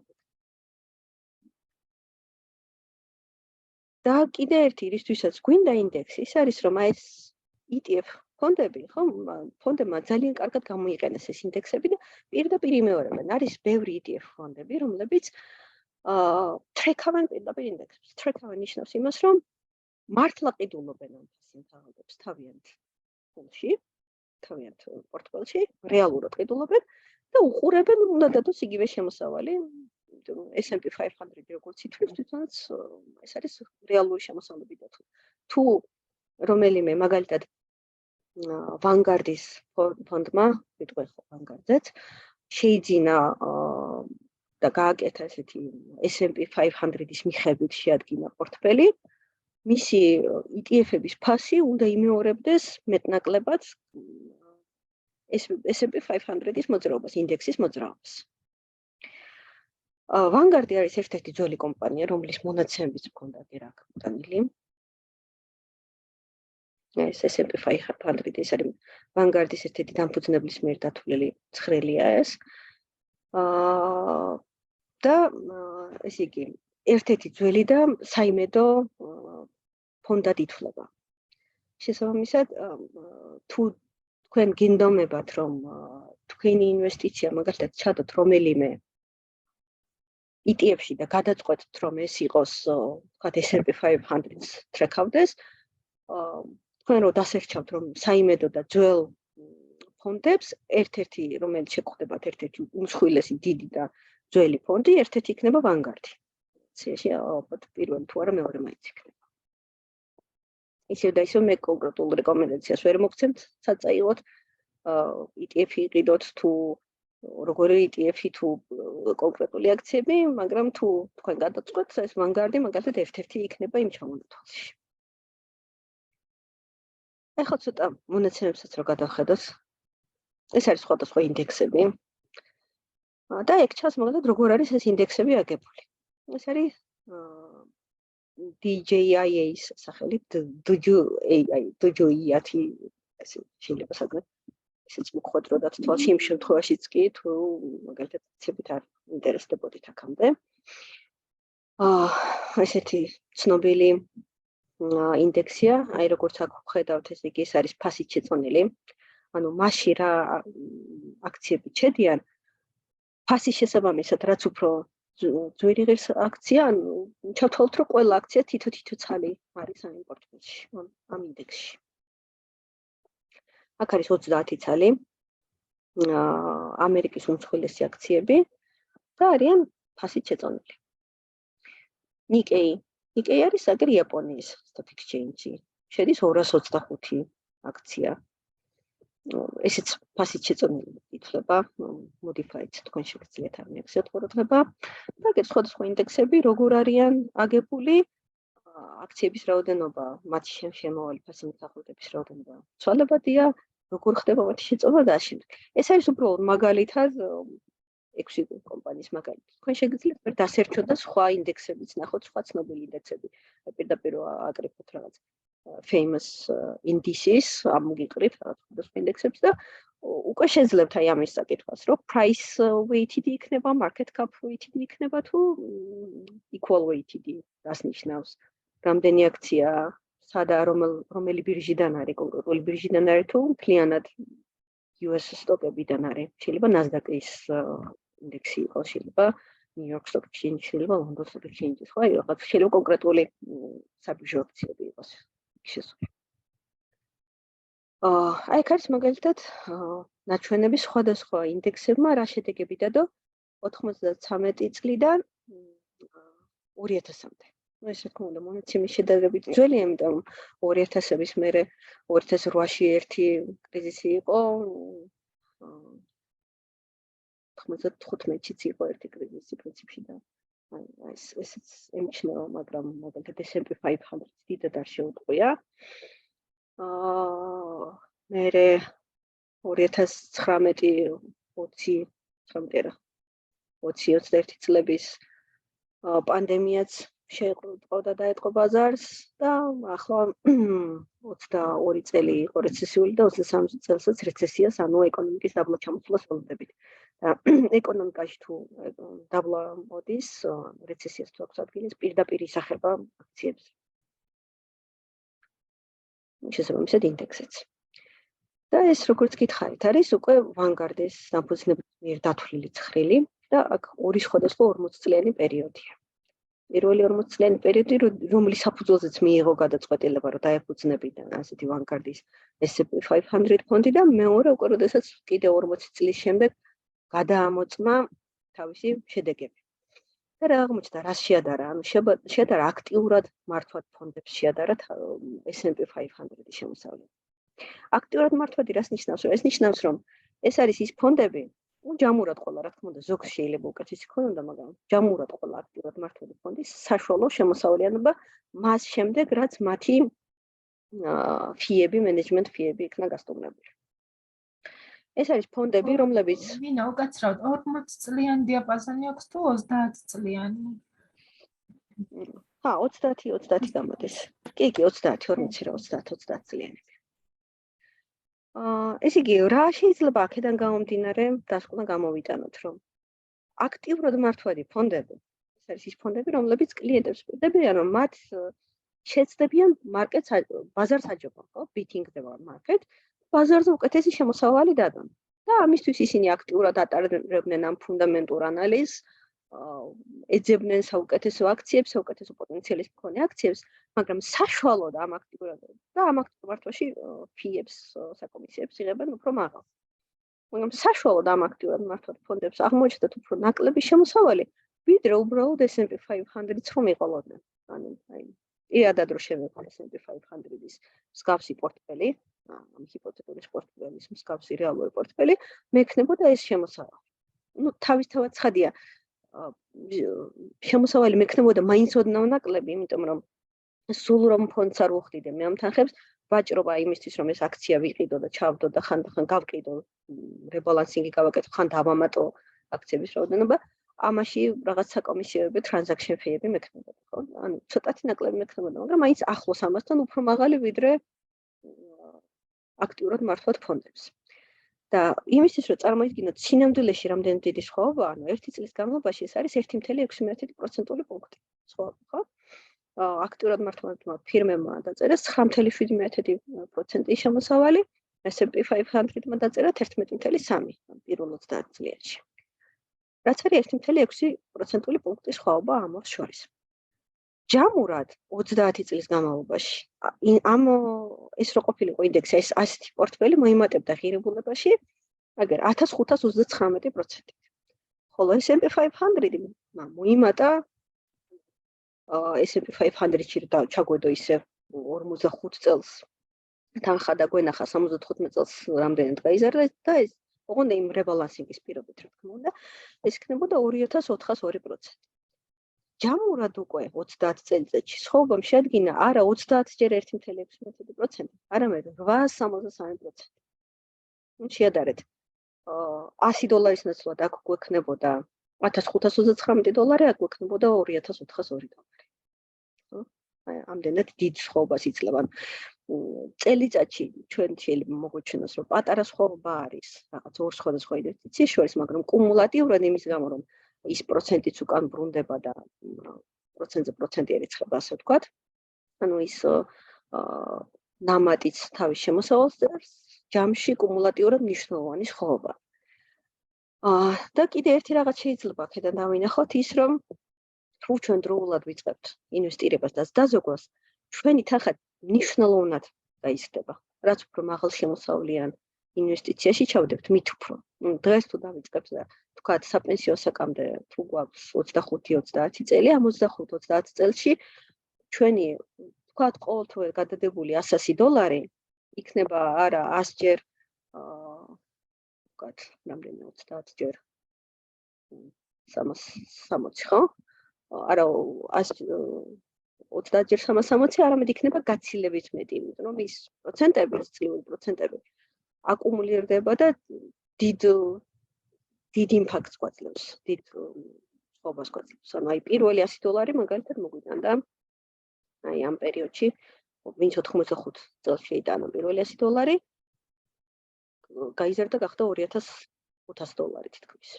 A: და კიდე ერთი რისთვისაც გვინდა ინდექსი, ის არის რომ აი ეს ETF ფონდები, ხო, ფონდებმა ძალიან კარგად გამოიყენეს ეს ინდექსები და პირდაპირ იმეორებენ. არის ბევრი ETF ფონდები, რომლებიც ტრეკავენ პირდაპირ ინდექსებს. ტრეკავენ ნიშნავს იმას, რომ მართლა ყიდულობენ ამ ფასიანთაღებს თავიანთ ფონდში, თავიანთ პორტფელში, რეალურად ყიდულობენ და უყურებენ, უნდა დადოს იგივე შემოსავალი. S&P 500 როგორც ითვლის, თვითონაც ეს არის რეალური შემოსავლები და თუ რომელიმე მაგალითად Vanguard-ის ფონდმა, ვიტყვი ხო Vanguard-ზეც, შეიძინა და გააკეთა ესეთი S&P 500-ის მიხედვით შეადგინა პორტფელი, მისი ETF-ების ფასი უნდა იმეორებდეს მეტნაკლებად S&P 500-ის მოძრაობას, ინდექსის მოძრაობას. Vanguard არის ერთ-ერთი ძველი კომპანია, რომლის მონაცემებიც მქონდა აქ მოტანილი. ეს S&P 500 ის არის Vanguard-ის ერთ-ერთი დამფუძნებლის მიერ დათვლილი ცხრილია ეს. და ესე იგი, ერთ-ერთი ძველი და საიმედო ფონდად ითვლება. შესაბამისად, თუ თქვენ გინდომებათ, რომ თქვენი ინვესტიცია მაგალითად ჩადოთ რომელიმე ETF-ში და გადაწყვეტთ, რომ ეს იყოს, ვთქვათ, S&P 500-ს ტრეკავდეს, თქვენ რო დასერჩავთ, რომ საიმედო და ძველ ფონდებს, ერთ-ერთი, რომელიც შეგხვდებათ, ერთ-ერთი უმსხვილესი დიდი და ძველი ფონდი, ერთ-ერთი იქნება Vanguard-ი. ციაში ალბათ პირველი თუ არა მეორე მაინც იქნება. ისევ და ისევ მე კონკრეტულ რეკომენდაციას ვერ მოგცემთ, საწაილოდ ETF-ი იყიდოთ თუ როგორი ETF-ი თუ კონკრეტული აქციები, მაგრამ თუ თქვენ გადაწყვეტთ, ეს Vanguard-ი მაგალითად ერთ-ერთი იქნება იმ ჩამონათვალში. ახლა ცოტა მონაცემებსაც რო გადავხედოთ. ეს არის სხვადასხვა ინდექსები. და ეგ ჩანს მაგალითად როგორ არის ეს ინდექსები აგებული. ეს არის DJIA-ის სახელით DJIA ეს შეიძლება საგნად ისიც მოხვედროდათ თვალში იმ შემთხვევაშიც კი თუ მაგალითად ცებით არ ინტერესდებოდით აქამდე. ესეთი ცნობილი ინდექსია, აი როგორც აქ ვხედავთ, ეს იგი არის ფასით შეწონილი. ანუ მასში რა აქციები ჩედიან, ფასის შესაბამისად, რაც უფრო ძვირი ღირს აქცია, ანუ ჩავთვალოთ, რომ ყველა აქცია თითო ცალი არის ამ პორტფელში, ამ ინდექსში. აქ არის 30 ცალი ამერიკის უმსხვილესი აქციები და არიან ფასით შეწონილი. Nikkei არის აგერ იაპონიის stock exchange-ი. შედის 225 აქცია. ესეც ფასით შეწონილი ითვლება, modified თქვენ შეგიძლიათ არ მიაქციოთ ყურადღება. და ეგ სხვადასხვა ინდექსები როგორ არიან აგებული, აქციების რაოდენობა, მათი შემავალი ფასი მისაღებების რაოდენობა ცვალებადია, როგორ ხდება მათი შეწოვა და ამავდროულად. ეს არის უბრალოდ მაგალითად 6 კომპანიის მაგალითად. თქვენ შეგიძლიათ დასერჩოთ და სხვა ინდექსებიც ნახოთ, სხვა ცნობილი ინდექსები. პირდაპირ აკრიფოთ რაღაც famous indices, ამგიყრით რაღაც სხვადასხვა ინდექსებს და უკვე შეძლებთ აი ამის საკითხვას, რომ price weighted იქნება, market cap weighted იქნება თუ equal weighted, რას ნიშნავს? რამდენი აქცია სადა რომელი ბირჟიდან არის, კონკრეტული ბირჟიდან არის თუ მთლიანად US სტოკებიდან არის. შეიძლება Nasdaq-ის ინდექსი იყოს, შეიძლება New York Stock Exchange, შეიძლება London Stock Exchange, ხო, რაღაც შეიძლება კონკრეტული საბირჟო აქციები იყოს შესული. აი აქ არის მაგალითად ნაჩვენები სხვადასხვა ინდექსებმა რა შედეგები დადო 93 წლიდან 2000-მდე. ეს რა თქმა უნდა მონაცემის შედარებით ძველი, ამიტომ 2000-ების მერე 2008-ში ერთი კრიზისი იყო. 95-ში იყო ერთი კრიზისი პრინციპში და ესეც ემჩნევა, მაგრამ მაგალითად S&P 500 დიდად არ შეუტყვია. მერე 2019-20 წლების პანდემიაც შეეყოდა დაეთყო ბაზარს და ახლა 22 წელი იყო რეცესიული და 23 წელსაც რეცესიას, ანუ ეკონომიკის დაბლა ჩამოსვლას ველოდებით. ეკონომიკაში თუ დაბლა მოდის, რეცესიას თუ აქვს ადგილი, პირდაპირ ისახება აქციებს. შესაბამისად ინდექსიც. და ეს როგორც გითხარით, არის უკვე Vanguard-ის დამფუძნების მიერ დათვლილი ცხრილი და აქ ორი სხვადასხვა 40 წლიანი პერიოდია. პირველი 40 წლიანი პერიოდი, რომლის საფუძველზეც მიიღო გადაწყვეტილება, რომ დაეფუძნებინა ასეთი Vanguard-ის S&P 500 ფონდი და მეორე უკვე როდესაც კიდევ 40 წლის შემდეგ გადაამოწმა თავისი შედეგები. და რა აღმოჩნდა, რას შეადარა? ანუ შეადარა აქტიურად მართვად ფონდებს შეადარა S&P 500-ის შემოსავლები. აქტიურად მართვადი რას ნიშნავს? ეს ნიშნავს, რომ ეს არის ის ფონდები, ჯამურად ყოლა, რა თქმა უნდა, ზოგს შეიძლება უკეთესი ქონოდა, მაგრამ ჯამურად ყოლა აქტიურად მართვადი ფონდის საშუალო შემოსავლიანობა მას შემდეგ, რაც მათი ფიები, მენეჯმენტ ფიები იქნა გასტუმრებული. ეს არის ფონდები, რომლებიც
B: ვინა უკაცრავად 40 წლიანი დიაპაზონი აქვს თუ 30 წლიანი?
A: 30 გამოდის. კი, 30, 30 წლიანები. ეს იგი რა შეიძლება აქედან გამომდინარე დასკვნა გამოვიტანოთ, რომ აქტიურად მართვადი ფონდები, ეს არის ის ფონდები, რომლებიც კლიენტებს პირდებიან, რომ მათ შეცდებიან მარკეტს, ბაზარს აჯობონ, ხო, ბიტინგდება მარკეტ, ბაზარზე უკეთესი შემოსავალი დადონ. და ამისთვის ისინი აქტიურად ატარებდნენ ამ ფუნდამენტურ ანალიზს, ეძებდნენ საუკეთესო აქციებს, საუკეთესო პოტენციალის მქონე აქციებს, მაგრამ საშუალოდ ამ აქტიურად და ამ აქტიურ მართვაში ფიებს, საკომისიებს იღებენ უფრო მაღალ. მაგრამ საშუალოდ ამ აქტიურად მართვად ფონდებს აღმოჩნდათ უფრო ნაკლები შემოსავალი, ვიდრე უბრალოდ S&P 500-იც რომ იყოლოდნენ. ანუ პირადად რო შევეყო S&P 500-ის მსგავსი პორტფელი, ამ ჰიპოთეტური პორტფელის მსგავსი რეალური პორტფელი, მექნებოდა ეს შემოსავალი. თავისთავად ცხადია შემოსავალი მექნებოდა მაინც ოდნავ ნაკლები, იმიტომ რომ სულ რომ ფონდს არ უხდიდე მე ამ თანხებს, ვაჭრობა იმისთვის რომ ეს აქცია ვიყიდო და ჩავდო და ხან გავყიდო, rebalancing-ი გავაკეთო, ხან დავამატო აქციების რაოდენობა, ამაში რაღაც საკომისიოები, transaction fee-ები მექნებოდა, ხო? ანუ ცოტათი ნაკლები მექნებოდა, მაგრამ მაინც ახლოს ამასთან უფრო მაღალი ვიდრე აქტიურად მართვად ფონდებს. და იმისთვის რომ წარმოიდგინოთ სინამდვილეში რამდენი დიდი სხვაობა, ანუ 1 წლის განმავლობაში ეს არის 1.6% პუნქტი. სხვაობა, ხო? აქტიურად მართვადმა ფირმებმა დაწერა 9.7% შემოსავალი, S&P 500-მა დაწერა 11.3 პირველ 30 წლიაში. რაც არის 1.6% პუნქტის სხვაობა ამ ორს შორის. ჯამურად 30 წლის განმავლობაში ამ ეს რო ყოფილიყო ინდექსი, ეს 100 პორტფელი მოიმატებდა ღირებულებაში, აგერ 1539%. ხოლო S&P 500-მა მოიმატა S&P 500-ში ჩაგვედო ისე 45 წელს თანხა და გვენახა 75 წელს რამდენად გაიზარდა და ეს ოღონდ იმ rebalancing-ის პირობით რა თქმა უნდა, ეს იქნებოდა 2402%. ჯამურად უკვე 30 წელიწადში სხვაობამ შეადგინა არა 30 ჯერ 1.6%, არამედ 863%. შეადარეთ. $100 ნაცვლად აქ გვექნებოდა $1529, აქ გვექნებოდა $2402. ამდენად დიდ სხვაობას იძლევა. წელიწადში ჩვენ შეიძლება მოგვიჩვენოს, რომ პატარა სხვაობა არის რაღაც ორ სხვადასხვა ინვესტიციის შორის, მაგრამ კუმულატიურად იმის გამო, რომ ის პროცენტიც უკან ბრუნდება და პროცენტზე პროცენტი ერიცხება, ასე ვთქვათ. ანუ ის ნამატიც თავის შემოსავალს წერს, ჯამში კუმულატიურად მნიშვნელოვანი სხვაობა. და კიდე ერთი რაღაც შეიძლება აქედან დავინახოთ ის, რომ თუ ჩვენ დროულად ვიწყებთ ინვესტირებას და დაზოგვას, ჩვენი თანხა მნიშვნელოვნად გაიზრდება. რაც უფრო მაღალ შემოსავლიან ინვესტიციაში ჩავდებთ, მით უფრო. დღეს თუ დავიწყებთ და თქვათ საპენსიო საკამდე თუ გვაქვს 25-30 წელი, ამ 25-30 წელში ჩვენი თქვათ ყოველთვე გადადებული $100 იქნება არა 100 ჯერ თქვათ რამდენი 30 ჯერ 360, ხო? არა 30 ჯერ 360, არამედ იქნება გაცილებით მეტი, იმიტომ რომ ის პროცენტები, წლიური პროცენტები აკუმულირდება და დიდ იმპაქტს გვაძლევს, დიდ სხვაობას გვაძლევს. ანუ აი პირველი $100 მაგალითად მოგვიტანდა აი ამ პერიოდში, ვინც 85 წელს შეიტანა პირველი $100, გაიზარდა გახდა $2500 თითქმის.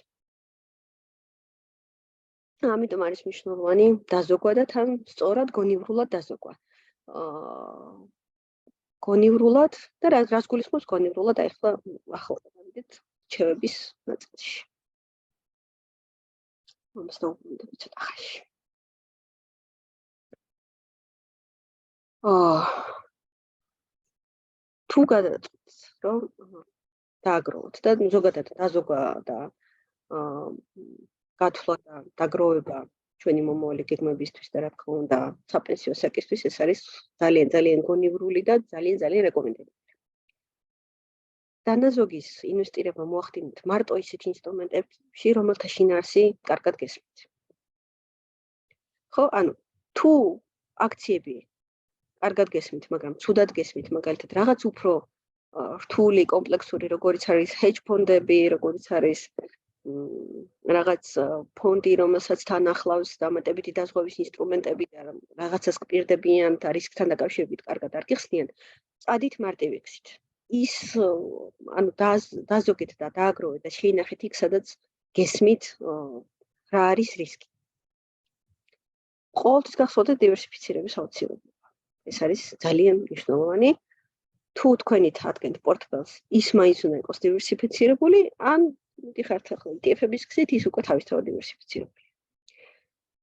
A: ამიტომ არის მნიშვნელოვანი დაზოგვა და თან სწორად გონივრულად დაზოგვა. გონივრულად და რას გულისხმობს გონივრულად, აი ახლა დავიდეთ რჩევების ნაწილში. ამას დავუბრუნდები ცოტა ხანში. თუ გადაწყვეტთ, რომ დააგროვოთ და ზოგადად დაზოგვა და გათვლა და დაგროვება ჩვენი მომავალი გეგმებისთვის და რა თქმა უნდა საპენსიო საკისთვის ეს არის ძალიან გონივრული და ძალიან რეკომენდებული. დანაზოგის ინვესტირება მოახდინეთ მარტო ისეთ ინსტრუმენტებში, რომელთა შინაარსი კარგად გესმით. ხო, ანუ თუ აქციები კარგად გესმით, მაგრამ ცუდად გესმით, მაგალითად რაღაც უფრო რთული, კომპლექსური, როგორიც არის hedge ფონდები, როგორიც არის რაღაც ფონდი, რომელსაც თან ახლავს დამატებითი დაზღვევის ინსტრუმენტები და რაღაცას გპირდებიან და რისკთან დაკავშირებით კარგად არ გიხსნიან, წადით მარტივ ექსით. ის ანუ დაზოგეთ და დააგროვეთ და შეინახეთ იქ, სადაც გესმით რა არის რისკი. ყოველთვის გახსოვდეთ დივერსიფიცირების აუცილებლობა. ეს არის ძალიან მნიშვნელოვანი. თუ თქვენი თადგენთ პორტფელს, ის მაინც უნდა იყოს დივერსიფიცირებული, ან მიდიხართ ახლა ETF-ების გზით, ის უკვე თავისთავად დივერსიფიცირებულია.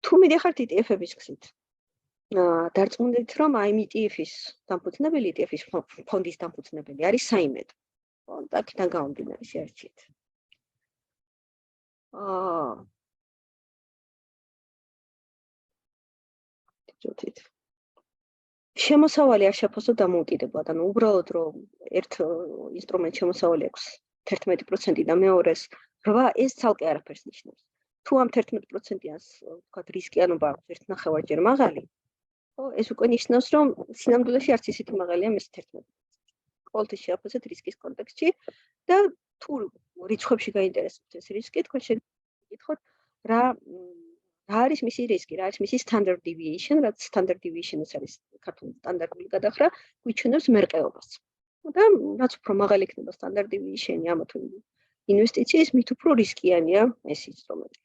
A: თუ მიდიხართ ETF-ების გზით, დარწმუნდით, რომ აი ETF-ის დამფუძნებელი, ETF-ის ფონდის დამფუძნებელი არის საიმედო. აქედან გამომდინარე შეარჩიეთ. შემოსავალი არ შეფასო დამოუკიდებლად, ანუ უბრალოდ რომ ერთ ინსტრუმენტ შემოსავალი აქვს 11% და მეორეს 8 ეს ცალკე არაფერს ნიშნავს. თუ ამ 11%-იანს ვთქვათ რისკიანობა აქვს 1.5-ჯერ მაღალი, ხო, ეს უკვე ნიშნავს, რომ სინამდვილეში არც ისეთი მაღალია მის 11%. ყოველთვის შეაფასეთ რისკის კონტექსტში და თუ რიცხვებში გაინტერესებთ ეს რისკი, თქვენ შეგეკითხოთ რა არის მისი რისკი, რა არის მისი standard deviation, რაც standard deviation ეს არის ქართული სტანდარტული გადახრა, გვიჩვენებს მერყეობას. და რაც უფრო მაღალი იქნება standard deviation-ი ამა თუ ინვესტიციის, მით უფრო რისკიანია ეს ინსტრუმენტი.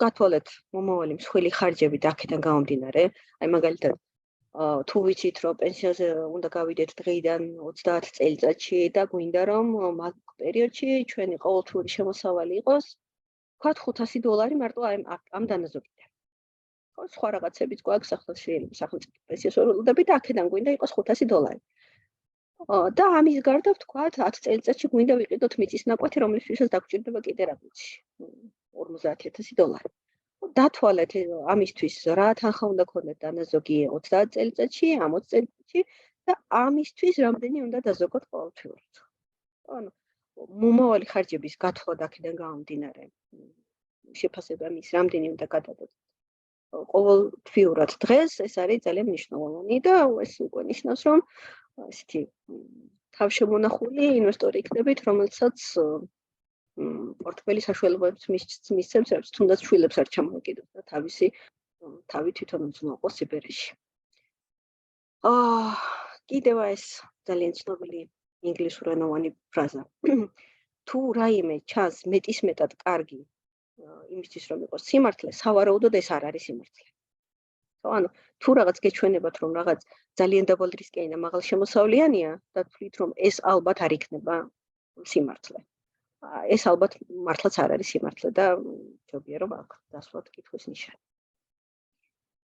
A: გათვალეთ მომავალი მსხვილი ხარჯები და აქედან გამომდინარე, აი მაგალითად თუ ვიცით რომ პენსიაზე უნდა გავიდეთ დღიდან 30 წელიწადში და გვინდა რომ მაგ პერიოდში ჩვენი ყოველთვიური შემოსავალი იყოს ვთქვათ $500 მარტო ამ დანაზოგიდან. ხო, სხვა რაღაცებიც გვაქვს სახელმწიფო პენსიას ველოდები და აქედან გვინდა იყოს $500. და ამის გარდა ვთქვათ 10 წელიწადში გვინდა ვიყიდოთ მიწის ნაკვეთი, რომლისთვისაც დაგვჭირდება კიდე რა ვიცი $50,000. დათვალეთ ამისთვის რა თანხა უნდა გქონდეთ დანაზოგი 30 წელიწადში, 60 წელიწადში და ამისთვის რამდენი უნდა დაზოგოთ ყოველთვიურად. ანუ მომავალი ხარჯების გათვლა და აქედან გამომდინარე შეფასება მის რამდენი უნდა გადადოთ ყოველთვიურად დღეს, ეს არის ძალიან მნიშვნელოვანი და ეს უკვე ნიშნავს, რომ ესეთი თავშემონახული ინვესტორი იქნებით, რომელსაც პორტფელი საშუალებებს მისცემს, რაც თუნდაც შვილებს არ ჩამოეკიდოს და თავი თვითონ უზრუნველყოს სიბერეში. კიდევ ეს ძალიან ცნობილი ინგლისურენოვანი ფრაზა. თუ რაიმე ჩანს მეტისმეტად კარგი იმისთვის რომ იყოს სიმართლე, სავარაუდოდ ეს არ არის სიმართლე. ანუ თუ რაღაც გეჩვენებათ რომ რაღაც ძალიან დაბალ რისკიანი და მაღალ შემოსავლიანია და თვლით რომ ეს ალბათ არ იქნება სიმართლე. ეს ალბათ მართლაც არ არის სიმართლე და ჯობია რომ აქ დასვათ კითხვის ნიშანი.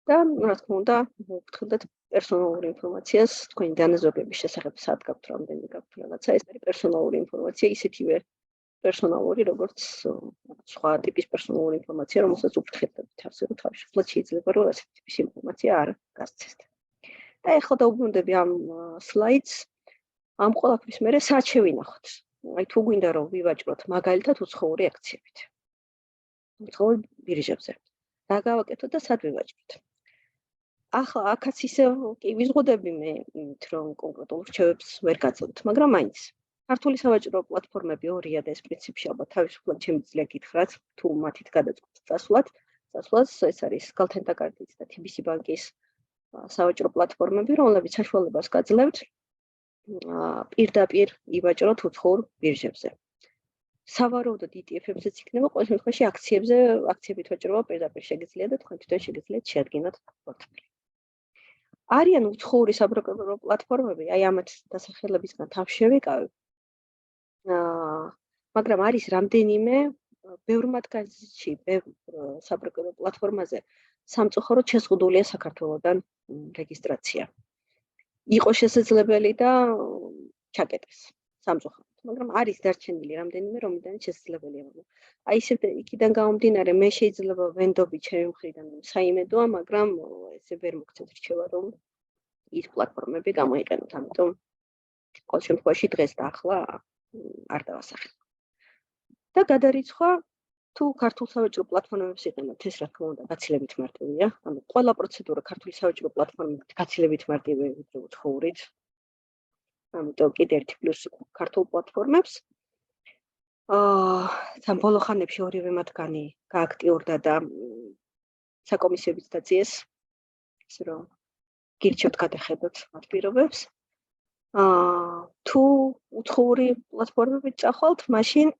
A: და რა თქმა უნდა, მოგხდეთ პერსონალური ინფორმაციას თქვენი დანაზოგების შესახებ სად გაქვთ რამდენი გაქვთ რაღაცა, ეს არის პერსონალური ინფორმაცია, ისეთივე პერსონალური, როგორც სხვა ტიპის პერსონალური ინფორმაცია, რომელსაც უფრთხილდებით, ასე რომ თავისუფლად შეიძლება რომ ასეთი ტიპის ინფორმაცია არ გასცეთ. და ეხლა დავუბრუნდები ამ სლაიდს, ამ ყველაფრის მერე სად შევინახოთ? აი თუ გვინდა რომ ვივაჭროთ მაგალითად უცხოური აქციებით. უცხოურ ბირჟებზე. რა გავაკეთოთ და სად ვივაჭროთ? ახლა აქაც ისე კი ვიზღუდები მე იმით რომ კონკრეტულ რჩევებს ვერ გაძლევთ, მაგრამ მაინც ქართული სავაჭრო პლატფორმები ორია და ეს პრინციპში ალბათ თავისუფლად შემიძლია გითხრათ, თუ მათით გადაწყვეტთ წასვლას, ეს არის Galtenta Cardis და TBC ბანკის სავაჭრო პლატფორმები, რომლებიც საშუალებას გაძლევთ პირდაპირ ივაჭროთ უცხოურ ბირჟებზე. სავარაუდოდ ETF-ებზეც იქნება, ყოველ შემთხვევაში აქციებით ვაჭრობა პირდაპირ შეგიძლიათ და თქვენ თვითონ შეგიძლიათ შეადგინოთ პორტფელი. არიან უცხოური საბროკერო პლატფორმები, აი ამათ დასახელებისგან თან შევიკავებ. მაგრამ არის რამდენიმე ბევრ მათგანში, ბევრ საბროკერო პლატფორმაზე სამწუხაროდ შეზღუდულია საქართველოსთან რეგისტრაცია. იყო შესაძლებელი და ჩაკეტეს სამწუხაროდ. მაგრამ არის დარჩენილი რამდენიმე, რომლიდანაც შესაძლებელია. აი ისე იქიდან გამომდინარე, მე შეიძლება ვენდობი ჩემი მხრიდან საიმედოა, მაგრამ ესე ვერ მოგცეთ რჩევა, რომ ის პლატფორმები გამოიყენოთ. ამიტომ ყოველ შემთხვევაში დღეს და ახლა არ დავასახელებ. და გადარიცხვა თუ ქართულ სავაჭრო პლატფორმებს იყენებთ, ეს რა თქმა უნდა გაცილებით მარტივია. ანუ ყველა პროცედურა ქართული სავაჭრო პლატფორმებით გაცილებით მარტივია ვიდრე უცხოურით. ამიტომ კიდე ერთი პლუსი ქართულ პლატფორმებს. თან ბოლო ხანებში ორივე მათგანი გააქტიურდა და საკომისიოებიც დაძიეს, ისე რომ გირჩევთ გადახედოთ მათ პირობებს. თუ უცხოური პლატფორმებით წახვალთ, მაშინ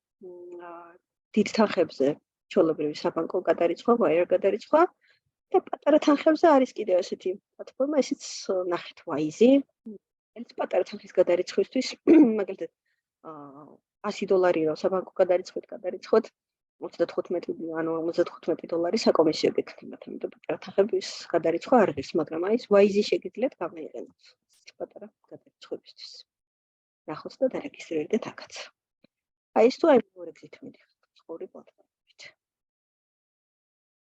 A: დიდ თანხებზე ჩვეულებრივი საბანკო გადარიცხვა, wire გადარიცხვა და პატარა თანხებზე არის კიდევ ესეთი პლატფორმა, ესეც ნახეთ Wise. ეს პატარა თანხის გადარიცხვისთვის მაგალითად $100 რო საბანკო გადარიცხვით 35 $, საკომისიო გექნებათ, ამიტომ პატარა თანხების გადარიცხვა არ ღირს, მაგრამ აი ეს Wise შეგიძლიათ გამოიყენოთ პატარა გადარიცხვებისთვის. ნახოთ და დარეგისტრირდეთ აქაც. აი ეს თუ აი მეორე გზით მიდიხართ, უცხოური პლატფორმა.